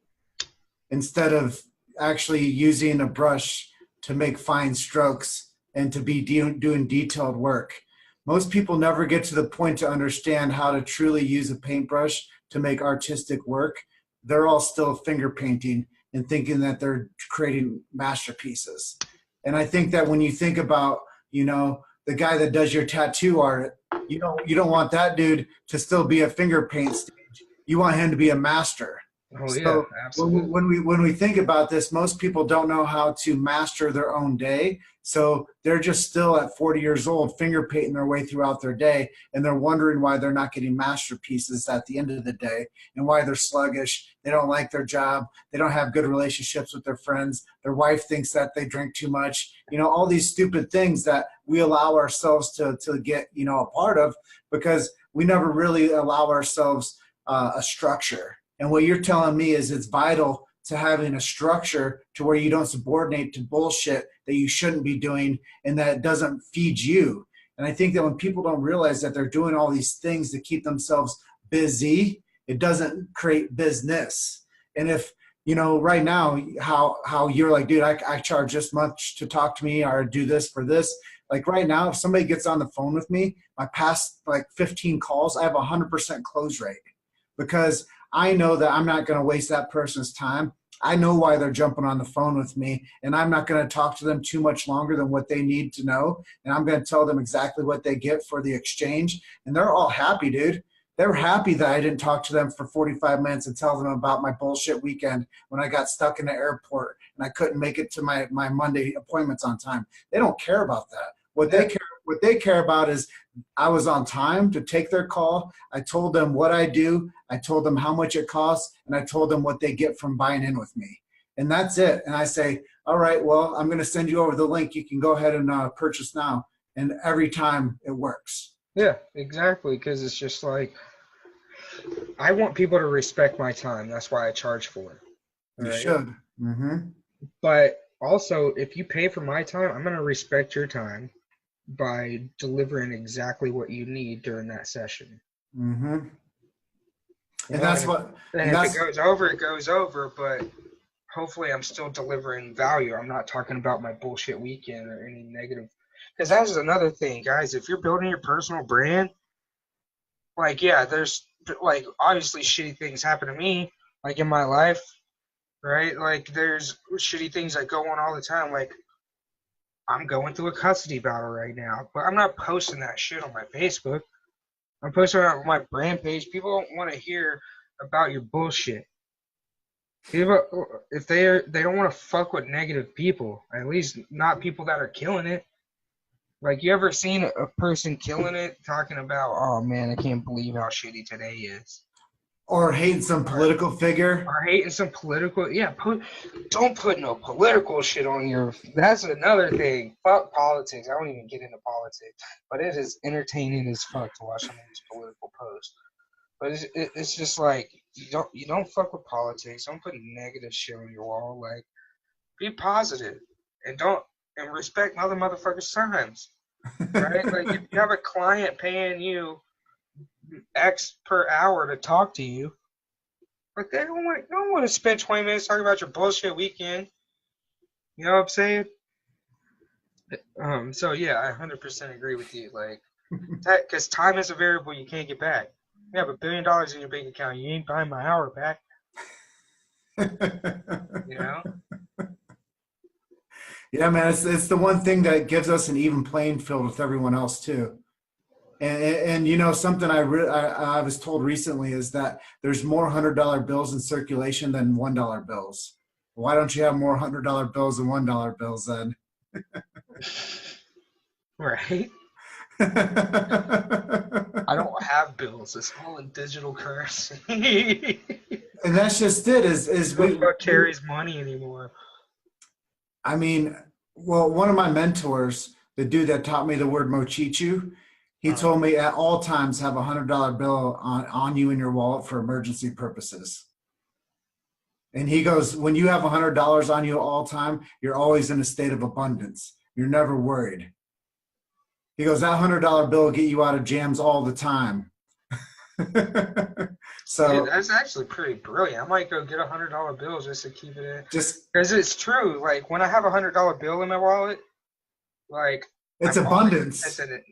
instead of actually using a brush to make fine strokes and to be doing detailed work. Most people never get to the point to understand how to truly use a paintbrush to make artistic work. They're all still finger painting and thinking that they're creating masterpieces. And I think that when you think about, you know, the guy that does your tattoo art, you don't want that dude to still be a finger paint stage. You want him to be a master. Oh yeah, So absolutely. when we think about this, most people don't know how to master their own day. So they're just still at 40 years old, finger painting their way throughout their day, and they're wondering why they're not getting masterpieces at the end of the day, and why they're sluggish. They don't like their job. They don't have good relationships with their friends. Their wife thinks that they drink too much. You know, all these stupid things that we allow ourselves to get, you know, a part of, because we never really allow ourselves a structure. And what you're telling me is it's vital to having a structure to where you don't subordinate to bullshit that you shouldn't be doing and that doesn't feed you. And I think that when people don't realize that they're doing all these things to keep themselves busy, it doesn't create business. And if, you know, right now, how you're like, dude, I charge this much to talk to me or do this for this. Like right now, if somebody gets on the phone with me, my past like 15 calls, I have 100% close rate because I know that I'm not going to waste that person's time. I know why they're jumping on the phone with me, and I'm not going to talk to them too much longer than what they need to know. And I'm going to tell them exactly what they get for the exchange. And they're all happy, dude. They're happy that I didn't talk to them for 45 minutes and tell them about my bullshit weekend when I got stuck in the airport and I couldn't make it to my Monday appointments on time. They don't care about that. What they care about is I was on time to take their call. I told them what I do. I told them how much it costs, and I told them what they get from buying in with me. And that's it. And I say, all right, well, I'm going to send you over the link. You can go ahead and purchase now. And every time it works. Yeah, exactly. Because it's just like I want people to respect my time. That's why I charge for it. All You right. should. Mm-hmm. But also, if you pay for my time, I'm going to respect your time by delivering exactly what you need during that session. Mm-hmm. You And know, that's and if, what, and and if it that's, goes over, it goes over. But hopefully, I'm still delivering value. I'm not talking about my bullshit weekend or any negative. Because that's another thing, guys. If you're building your personal brand, like, yeah, there's like obviously shitty things happen to me, like in my life, right? Like, there's shitty things that go on all the time. Like, I'm going through a custody battle right now, but I'm not posting that shit on my Facebook. I'm posting it on my brand page. People don't want to hear about your bullshit. People, if they don't want to fuck with negative people, at least not people that are killing it. Like, you ever seen a person killing it talking about, oh man, I can't believe how shitty today is, or hating some or political figure. or hating some political, yeah, don't put no political shit on your, that's another thing. Fuck politics. I don't even get into politics, but it is entertaining as fuck to watch some of these political posts. But it's just like you don't fuck with politics. Don't put negative shit on your wall. Like, be positive and don't and respect other motherfuckers' times, right? Like, if you have a client paying you X per hour to talk to you, like, they don't want to spend 20 minutes talking about your bullshit weekend. You know what I'm saying? So yeah, I 100% agree with you. Like, because time is a variable you can't get back. You have $1 billion in your bank account, you ain't buying my hour back. You know? Yeah, man, it's the one thing that gives us an even playing field with everyone else too. And you know something I was told recently is that there's more $100 bills in circulation than $1 bills. Why don't you have more $100 bills than $1 bills then? Right? I don't have bills. It's all in digital currency. And that's just it. Is Who the fuck carries money anymore? I mean, well, one of my mentors, the dude that taught me the word mochichu, he told me at all times have $100 bill on you in your wallet for emergency purposes. And he goes, when you have $100 on you all time, you're always in a state of abundance. You're never worried. He goes, that $100 bill will get you out of jams all the time. So dude, that's actually pretty brilliant. I might go get $100 bills just to keep it in. Just because it's true. Like, when I have $100 bill in my wallet, like, it's I'm abundance. hesitant,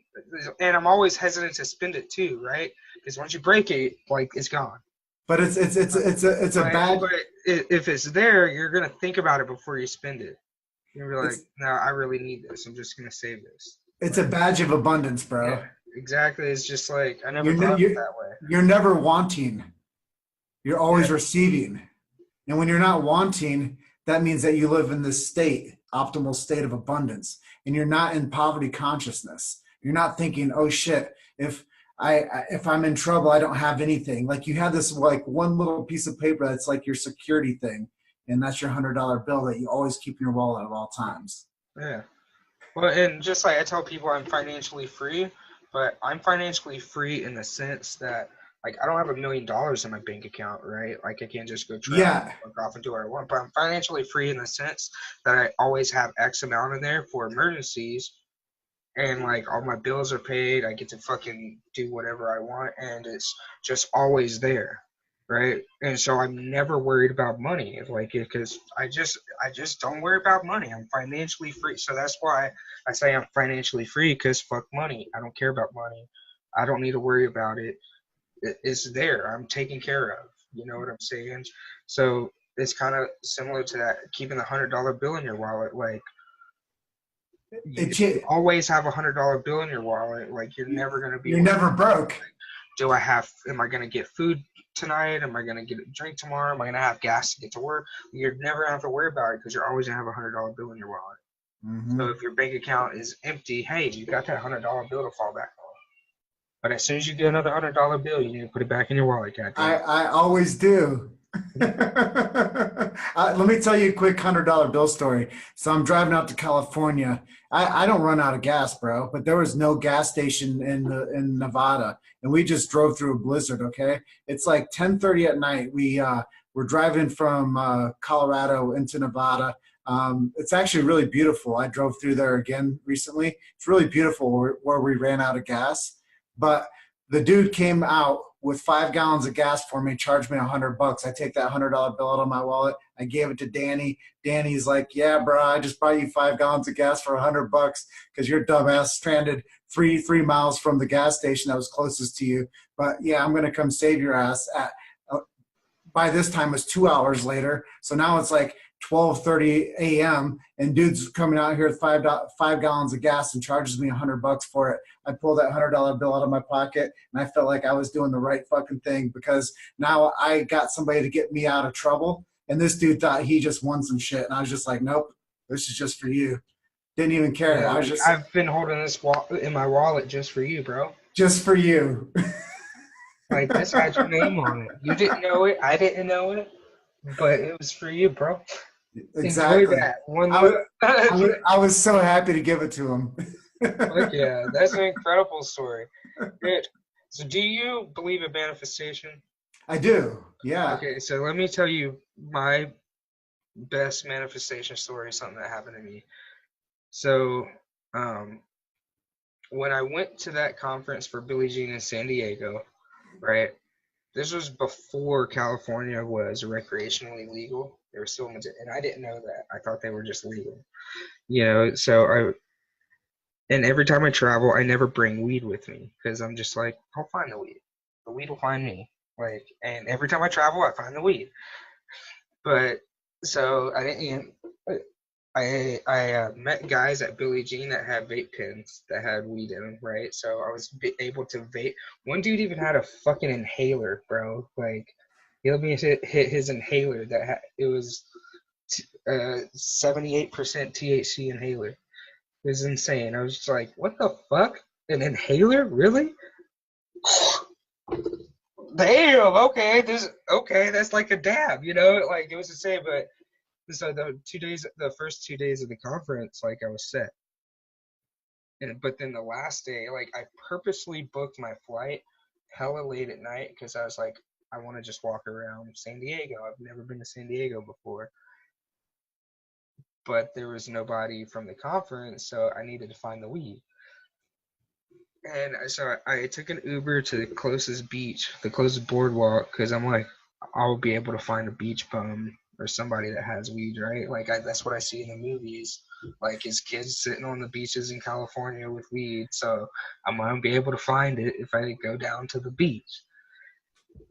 and I'm always hesitant to spend it too, right? Because once you break it, like, it's gone. But it's a bad. But if it's there, you're gonna think about it before you spend it. You're like, no, I really need this. I'm just gonna save this. It's a badge of abundance, bro. Yeah, exactly. It's just like I never thought of it that way. You're never wanting. You're always receiving. And when you're not wanting, that means that you live in this state, optimal state of abundance, and you're not in poverty consciousness. You're not thinking, oh shit, if I'm in trouble, I don't have anything. Like you have this like one little piece of paper that's like your security thing, and that's your $100 bill that you always keep in your wallet at all times. Yeah. Well, and just like I tell people I'm financially free, but I'm financially free in the sense that like I don't have $1 million in my bank account, right? Like I can't just go travel, Yeah, fuck off and do what I want. But I'm financially free in the sense that I always have X amount in there for emergencies, and like all my bills are paid. I get to fucking do whatever I want, and it's just always there, right? And so I'm never worried about money, like because I just don't worry about money. I'm financially free, so that's why I say I'm financially free, because fuck money. I don't care about money. I don't need to worry about it. It's there. I'm taken care of. You know what I'm saying? So it's kind of similar to that, keeping the $100 bill in your wallet, like you it, always have $100 bill in your wallet. Like you're never gonna be. you're never broke. Do I have? Am I gonna get food tonight? Am I gonna get a drink tomorrow? Am I gonna have gas to get to work? You're never gonna have to worry about it because you're always gonna have $100 bill in your wallet. Mm-hmm. So if your bank account is empty, hey, you got that $100 bill to fall back on. But as soon as you get another $100 bill, you need to put it back in your wallet. Goddamn. I always do. Let me tell you a quick $100 bill story. So I'm driving out to California. I don't run out of gas, bro, but there was no gas station in Nevada, and we just drove through a blizzard. Okay, it's like 10:30 at night. We're driving from Colorado into Nevada. It's actually really beautiful. I drove through there again recently. It's really beautiful where we ran out of gas, but the dude came out with 5 gallons of gas for me, charged me $100. I take that $100 bill out of my wallet. I gave it to Danny. Danny's like, yeah, bro, I just bought you 5 gallons of gas for $100 because your dumbass stranded three miles from the gas station that was closest to you. But yeah, I'm gonna come save your ass. By this time, it's 2 hours later. So now it's like 12:30 a.m. and dude's coming out here with 5 gallons of gas and charges me $100 for it. I pulled that $100 bill out of my pocket and I felt like I was doing the right fucking thing because now I got somebody to get me out of trouble. And this dude thought he just won some shit, and I was just like, nope, this is just for you. Didn't even care. Yeah, I was like, just I've been holding this in my wallet just for you, bro. just for you. Like this had your name on it. You didn't know it. I didn't know it, but it was for you, bro. Enjoy Exactly. that one. I was so happy to give it to him. Like, yeah, that's an incredible story. Good. So, do you believe in manifestation? I do. Yeah. Okay, so let me tell you my best manifestation story, something that happened to me. So, when I went to that conference for Billie Jean in San Diego, right? This was before California was recreationally legal. They were still, and I didn't know that. I thought they were just legal. You know, and every time I travel, I never bring weed with me because I'm just like, I'll find the weed. The weed will find me. Like, and every time I travel, I find the weed. But so I didn't. I met guys at Billie Jean that had vape pens that had weed in them, right? So I was able to vape. One dude even had a fucking inhaler, bro. Like, he let me hit his inhaler it was 78% THC inhaler. It was insane. I was just like, what the fuck? An inhaler? Really? Damn, okay, that's like a dab, you know? Like, it was the same, but so the first 2 days of the conference, like I was set. But then the last day, like I purposely booked my flight hella late at night because I was like, I want to just walk around San Diego. I've never been to San Diego before. But there was nobody from the conference, so I needed to find the weed. And so I took an Uber to the closest beach, the closest boardwalk, because I'm like, I'll be able to find a beach bum or somebody that has weed, right? Like that's what I see in the movies, like his kids sitting on the beaches in California with weed. So I'm gonna be able to find it if I go down to the beach.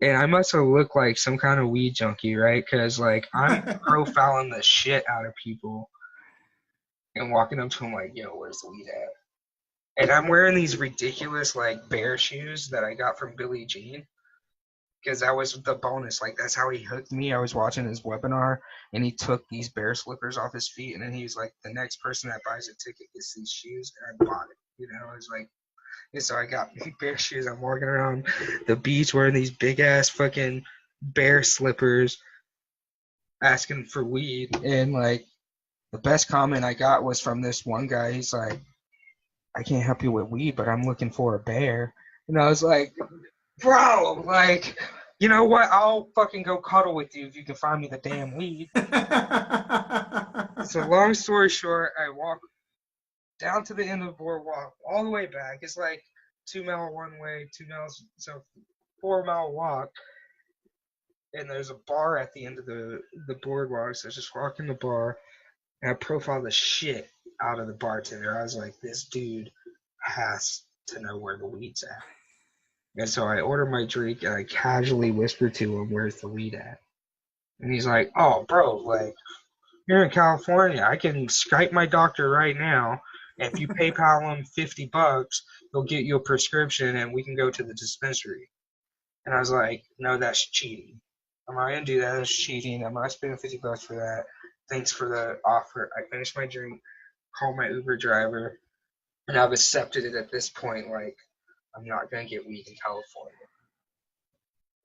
And I must have looked like some kind of weed junkie, right? Because like I'm profiling the shit out of people and walking up to them like, yo, where's the weed at? And I'm wearing these ridiculous like bear shoes that I got from Billie Jean. because that was the bonus. Like, that's how he hooked me. I was watching his webinar, and he took these bear slippers off his feet, and then he's like, the next person that buys a ticket gets these shoes, and I bought it. You know, it was like, and so I got bear shoes. I'm walking around the beach wearing these big ass fucking bear slippers, asking for weed, and like the best comment I got was from this one guy. He's like, I can't help you with weed, but I'm looking for a bear. And I was like, bro, like, you know what? I'll fucking go cuddle with you if you can find me the damn weed. So long story short, I walk down to the end of the boardwalk, all the way back. It's like 2 mile one way, 2 miles, so 4 mile walk. And there's a bar at the end of the boardwalk. So I just walk in the bar, and I profile the shit out of the bartender. I was like, this dude has to know where the weed's at. And so I order my drink, and I casually whisper to him, where's the weed at? And he's like, oh, bro, like, you're in California. I can Skype my doctor right now. And if you PayPal him $50, he'll get you a prescription, and we can go to the dispensary. And I was like, no, that's cheating. I'm not going to do that. That's cheating. I'm not spending $50 for that. Thanks for the offer. I finished my drink, called my Uber driver, and I've accepted it at this point. Like, I'm not going to get weed in California.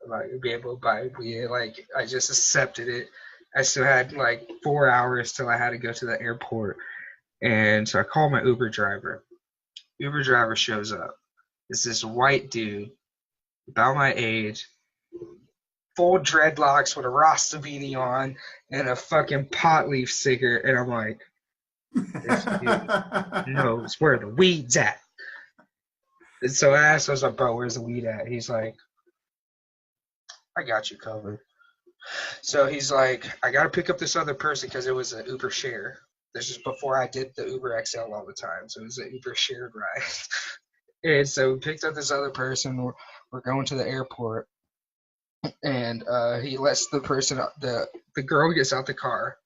I'm not going to be able to buy weed. Like, I just accepted it. I still had like 4 hours till I had to go to the airport. And so I called my Uber driver. Uber driver shows up. It's this white dude, about my age, full dreadlocks with a Rasta beanie on and a fucking pot leaf cigarette. And I'm like, this dude knows where the weed's at. And so I asked him, I was like, bro, where's the weed at? He's like, I got you covered. So he's like, I got to pick up this other person because it was an Uber share. This is before I did the Uber XL all the time. So it was an Uber shared ride. And so we picked up this other person. We're going to the airport. And he lets the person, the girl gets out the car,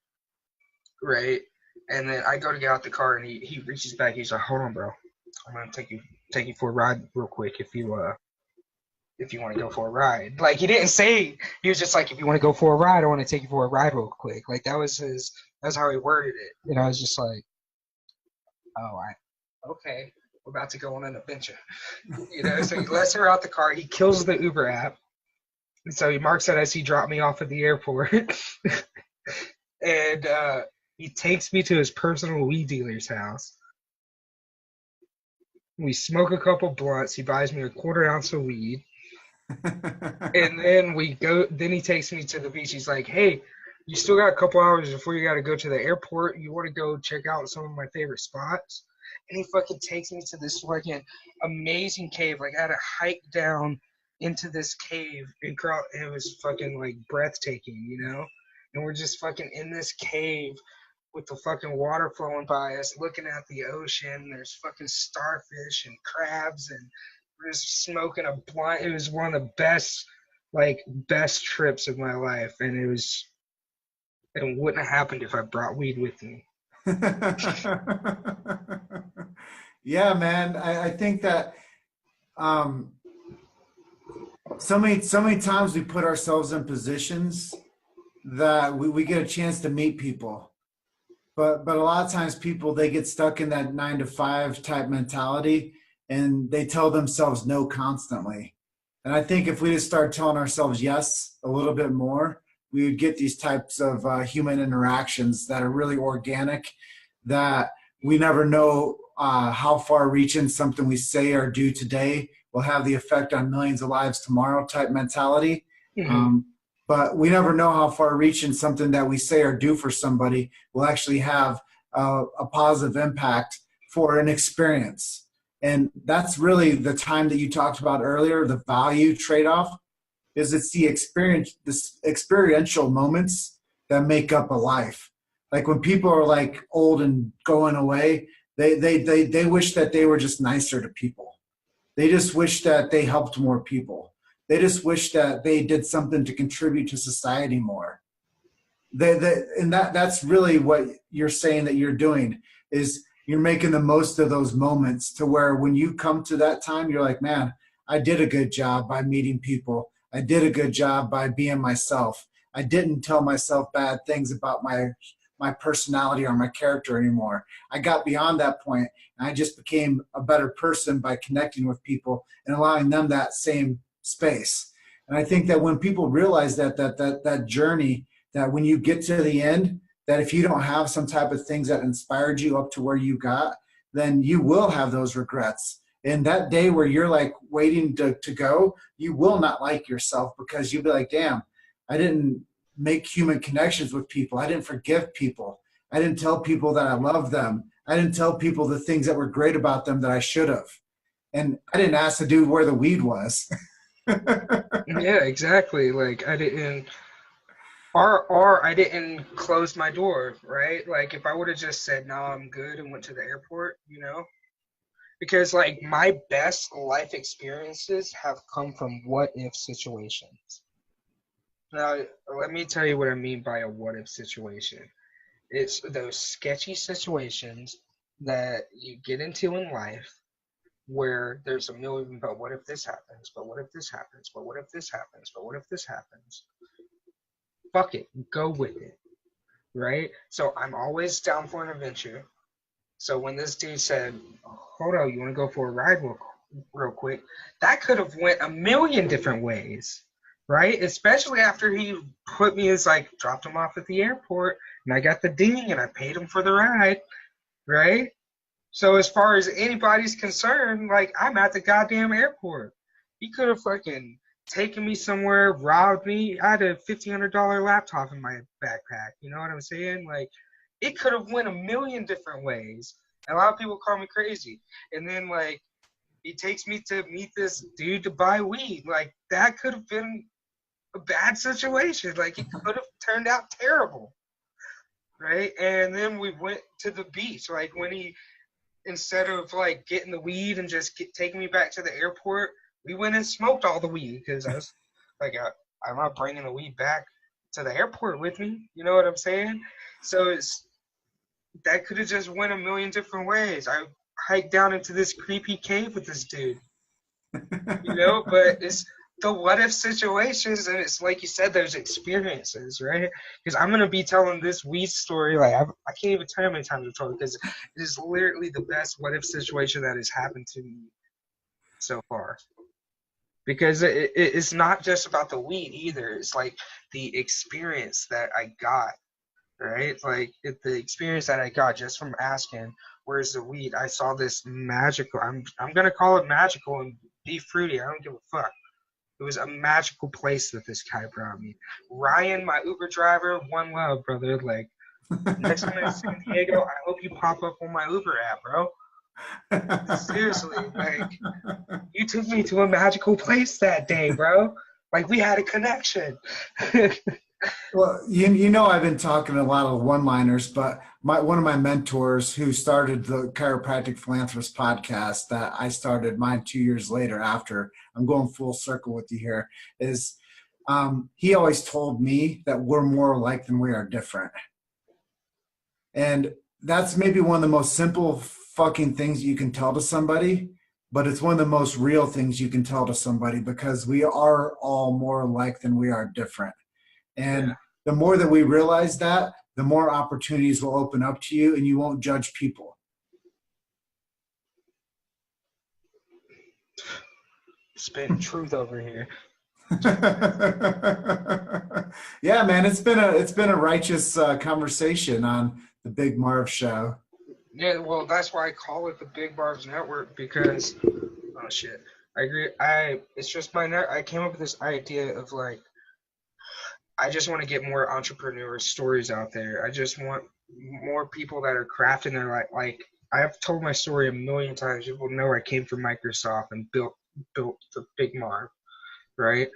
right? And then I go to get out the car, and he reaches back. He's like, hold on, bro. I'm going to take you for a ride real quick if you want to go for a ride. Like, he didn't say, he was just like, if you want to go for a ride, I want to take you for a ride real quick. Like, that's how he worded it. And I was just like, oh, okay. We're about to go on an adventure. You know, so he lets her out the car. He kills the Uber app. And so he marks that as he dropped me off at the airport. And he takes me to his personal weed dealer's house. We smoke a couple blunts. He buys me a 1/4 ounce of weed. And then then he takes me to the beach. He's like, hey, you still got a couple hours before you got to go to the airport. You want to go check out some of my favorite spots? And he fucking takes me to this fucking amazing cave. Like, I had to hike down into this cave, and it was fucking like breathtaking, you know? And we're just fucking in this cave with the fucking water flowing by us, looking at the ocean. There's fucking starfish and crabs, and we're just smoking a blunt. It was one of the best trips of my life, and it wouldn't have happened if I brought weed with me. Yeah, man. I think that so many times we put ourselves in positions that we get a chance to meet people. But a lot of times people, they get stuck in that 9-to-5 type mentality, and they tell themselves no constantly. And I think if we just start telling ourselves yes a little bit more, we would get these types of human interactions that are really organic, that we never know how far reaching something we say or do today will have the effect on millions of lives tomorrow type mentality. Mm-hmm. But we never know how far reaching something that we say or do for somebody will actually have a positive impact for an experience. And that's really the time that you talked about earlier, the value trade-off, is it's the experiential moments that make up a life. Like when people are like old and going away, they wish that they were just nicer to people. They just wish that they helped more people. They just wish that they did something to contribute to society more. And that's really what you're saying that you're doing, is you're making the most of those moments to where when you come to that time, you're like, man, I did a good job by meeting people. I did a good job by being myself. I didn't tell myself bad things about my personality or my character anymore. I got beyond that point, and I just became a better person by connecting with people and allowing them that same space. And I think that when people realize that journey, that when you get to the end, that if you don't have some type of things that inspired you up to where you got, then you will have those regrets. And that day where you're like waiting to go, you will not like yourself, because you'll be like, damn, I didn't make human connections with people. I didn't forgive people. I didn't tell people that I love them. I didn't tell people the things that were great about them that I should have. And I didn't ask the dude where the weed was. Yeah, exactly. Like I didn't, or I didn't close my door, right? Like if I would have just said no, I'm good and went to the airport, you know, because like my best life experiences have come from what if situations. Now, let me tell you what I mean by a what if situation. It's those sketchy situations that you get into in life where there's a million, but what if this happens? But what if this happens? But what if this happens? But what if this happens? Fuck it, go with it, right? So I'm always down for an adventure. So when this dude said, hold on, you want to go for a ride real quick? That could have went a million different ways, right? Especially after he put me as like, dropped him off at the airport and I got the ding and I paid him for the ride, right? So as far as anybody's concerned, like I'm at the goddamn airport. He could have fucking taken me somewhere, robbed me. I had a $1,500 laptop in my backpack. You know what I'm saying? Like it could have went a million different ways. And a lot of people call me crazy. And then like he takes me to meet this dude to buy weed. Like that could have been a bad situation. Like it could have turned out terrible. Right? And then we went to the beach. Like when he, instead of like getting the weed and just taking me back to the airport, we went and smoked all the weed because I was like, I'm not bringing the weed back to the airport with me. You know what I'm saying? So that could have just went a million different ways. I hiked down into this creepy cave with this dude, you know, but it's the what if situations, and it's like you said, there's experiences, right? Because I'm gonna be telling this weed story like I can't even tell you how many times I've told it, because it is literally the best what if situation that has happened to me so far. Because it's not just about the weed either. It's like the experience that I got, right? Like the experience that I got just from asking, "Where's the weed?" I saw this magical. I'm gonna call it magical and be fruity. I don't give a fuck. It was a magical place that this guy brought me. Ryan, my Uber driver, one love, brother. Like next time in San Diego, I hope you pop up on my Uber app, bro. Seriously, like you took me to a magical place that day, bro. Like we had a connection. Well, you know, I've been talking a lot of one-liners, but one of my mentors who started the Chiropractic Philanthropist podcast, that I started mine 2 years later after, I'm going full circle with you here, is he always told me that we're more alike than we are different. And that's maybe one of the most simple fucking things you can tell to somebody, but it's one of the most real things you can tell to somebody, because we are all more alike than we are different. And the more that we realize that, the more opportunities will open up to you and you won't judge people. Spitting truth over here. Yeah, man, it's been a righteous conversation on the Big Marv Show. Yeah, well, that's why I call it the Big Marv's Network, because oh shit, I agree. It's just I came up with this idea of like, I just want to get more entrepreneur stories out there. I just want more people that are crafting their life. Like I've told my story a million times. People know I came from Microsoft and built the Big Marv, right?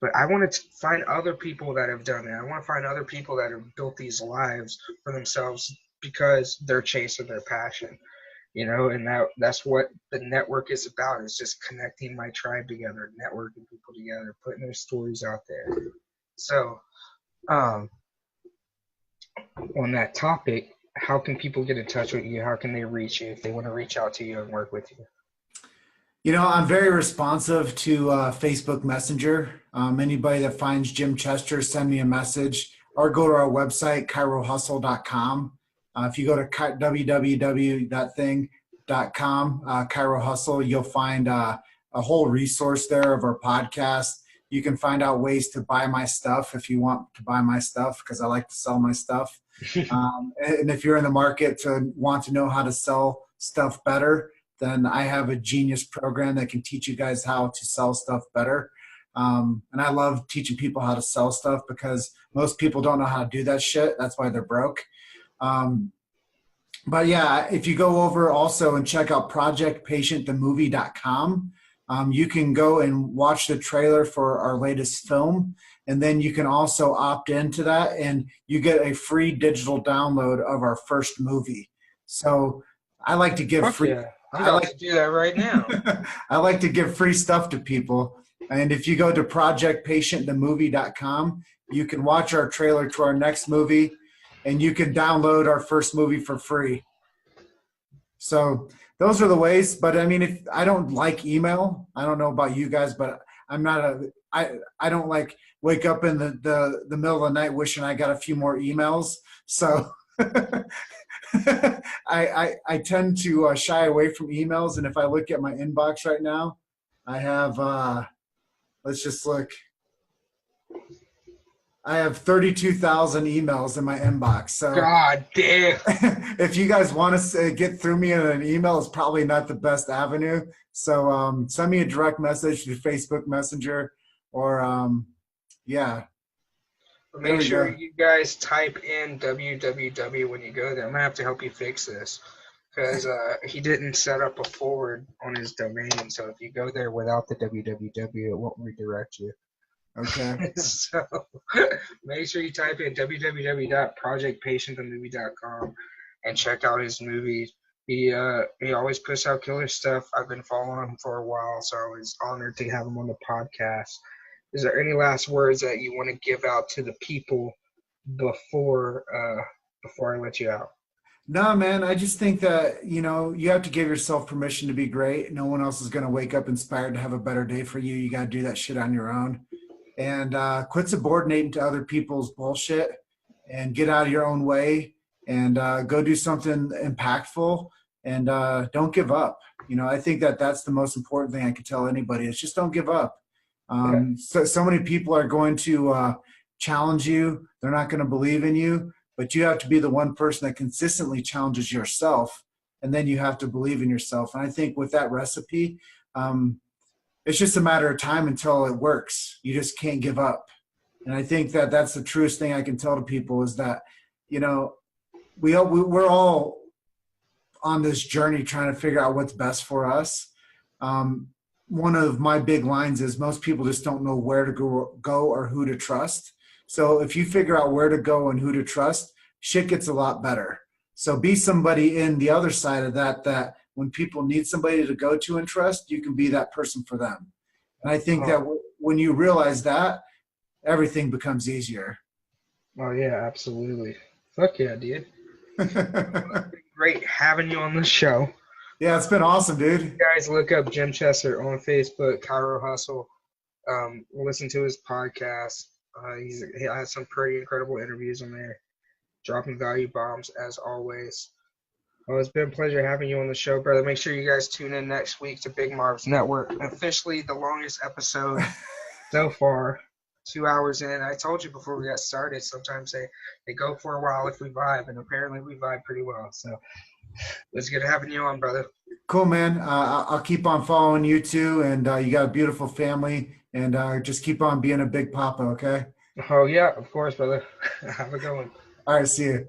But I want to find other people that have done it. I want to find other people that have built these lives for themselves because they're chasing their passion, you know, and that's what the network is about. It's just connecting my tribe together, networking people together, putting their stories out there. So, on that topic, how can people get in touch with you? How can they reach you if they want to reach out to you and work with you? I'm very responsive to Facebook Messenger. Anybody that finds Jim Chester, send me a message or go to our website, chirohustle.com. If you go to www.thing.com, Chiro Hustle, you'll find a whole resource there of our podcast. You can find out ways to buy my stuff if you want to buy my stuff, because I like to sell my stuff. And if you're in the market to want to know how to sell stuff better, then I have a genius program that can teach you guys how to sell stuff better. And I love teaching people how to sell stuff because most people don't know how to do that shit. That's why they're broke. But yeah, if you go over also and check out projectpatientthemovie.com, you can go and watch the trailer for our latest film. And then you can also opt into that and you get a free digital download of our first movie. So I like to give free. Yeah. I'm about to do that right now. I like to give free stuff to people. And if you go to projectpatientthemovie.com, you can watch our trailer to our next movie and you can download our first movie for free. So those are the ways. But I mean, if I don't like email, I don't know about you guys, but I don't like wake up in the middle of the night wishing I got a few more emails. So I tend to shy away from emails. And if I look at my inbox right now, I have, let's just look. I have 32,000 emails in my inbox. So God damn. If you guys want to get through me in an email, it's probably not the best avenue. So send me a direct message through Facebook Messenger or yeah. But make sure you guys type in www when you go there. I'm going to have to help you fix this because he didn't set up a forward on his domain. So if you go there without the www, it won't redirect you. Okay. So make sure you type in www.projectpatientthemovie.com and check out his movies. He always puts out killer stuff. I've been following him for a while, so I was honored to have him on the podcast. Is there any last words that you want to give out to the people before I let you out? No, man, I just think that, you have to give yourself permission to be great. No one else is going to wake up inspired to have a better day for you. You got to do that shit on your own. And quit subordinating to other people's bullshit and get out of your own way and go do something impactful and don't give up. I think that that's the most important thing I could tell anybody is just don't give up. So many people are going to challenge you. They're not going to believe in you, but you have to be the one person that consistently challenges yourself. And then you have to believe in yourself. And I think with that recipe, it's just a matter of time until it works. You just can't give up. And I think that that's the truest thing I can tell to people is that, we're all on this journey trying to figure out what's best for us. One of my big lines is most people just don't know where to go or who to trust. So if you figure out where to go and who to trust, shit gets a lot better. So be somebody in the other side of that when people need somebody to go to and trust, you can be that person for them. And I think that when you realize that, everything becomes easier. Oh, yeah, absolutely. Fuck yeah, dude. It's been great having you on the show. Yeah, it's been awesome, dude. You guys look up Jim Chester on Facebook, Chiro Hustle. Listen to his podcast. He has some pretty incredible interviews on there. Dropping value bombs as always. Well, it's been a pleasure having you on the show, brother. Make sure you guys tune in next week to Big Marv's Network. Officially the longest episode so far. 2 hours in. I told you before we got started, sometimes they go for a while if we vibe, and apparently we vibe pretty well. So it's good having you on, brother. Cool, man. I'll keep on following you too, and you got a beautiful family, and just keep on being a big papa, okay? Oh, yeah, of course, brother. Have a good one. All right, see you.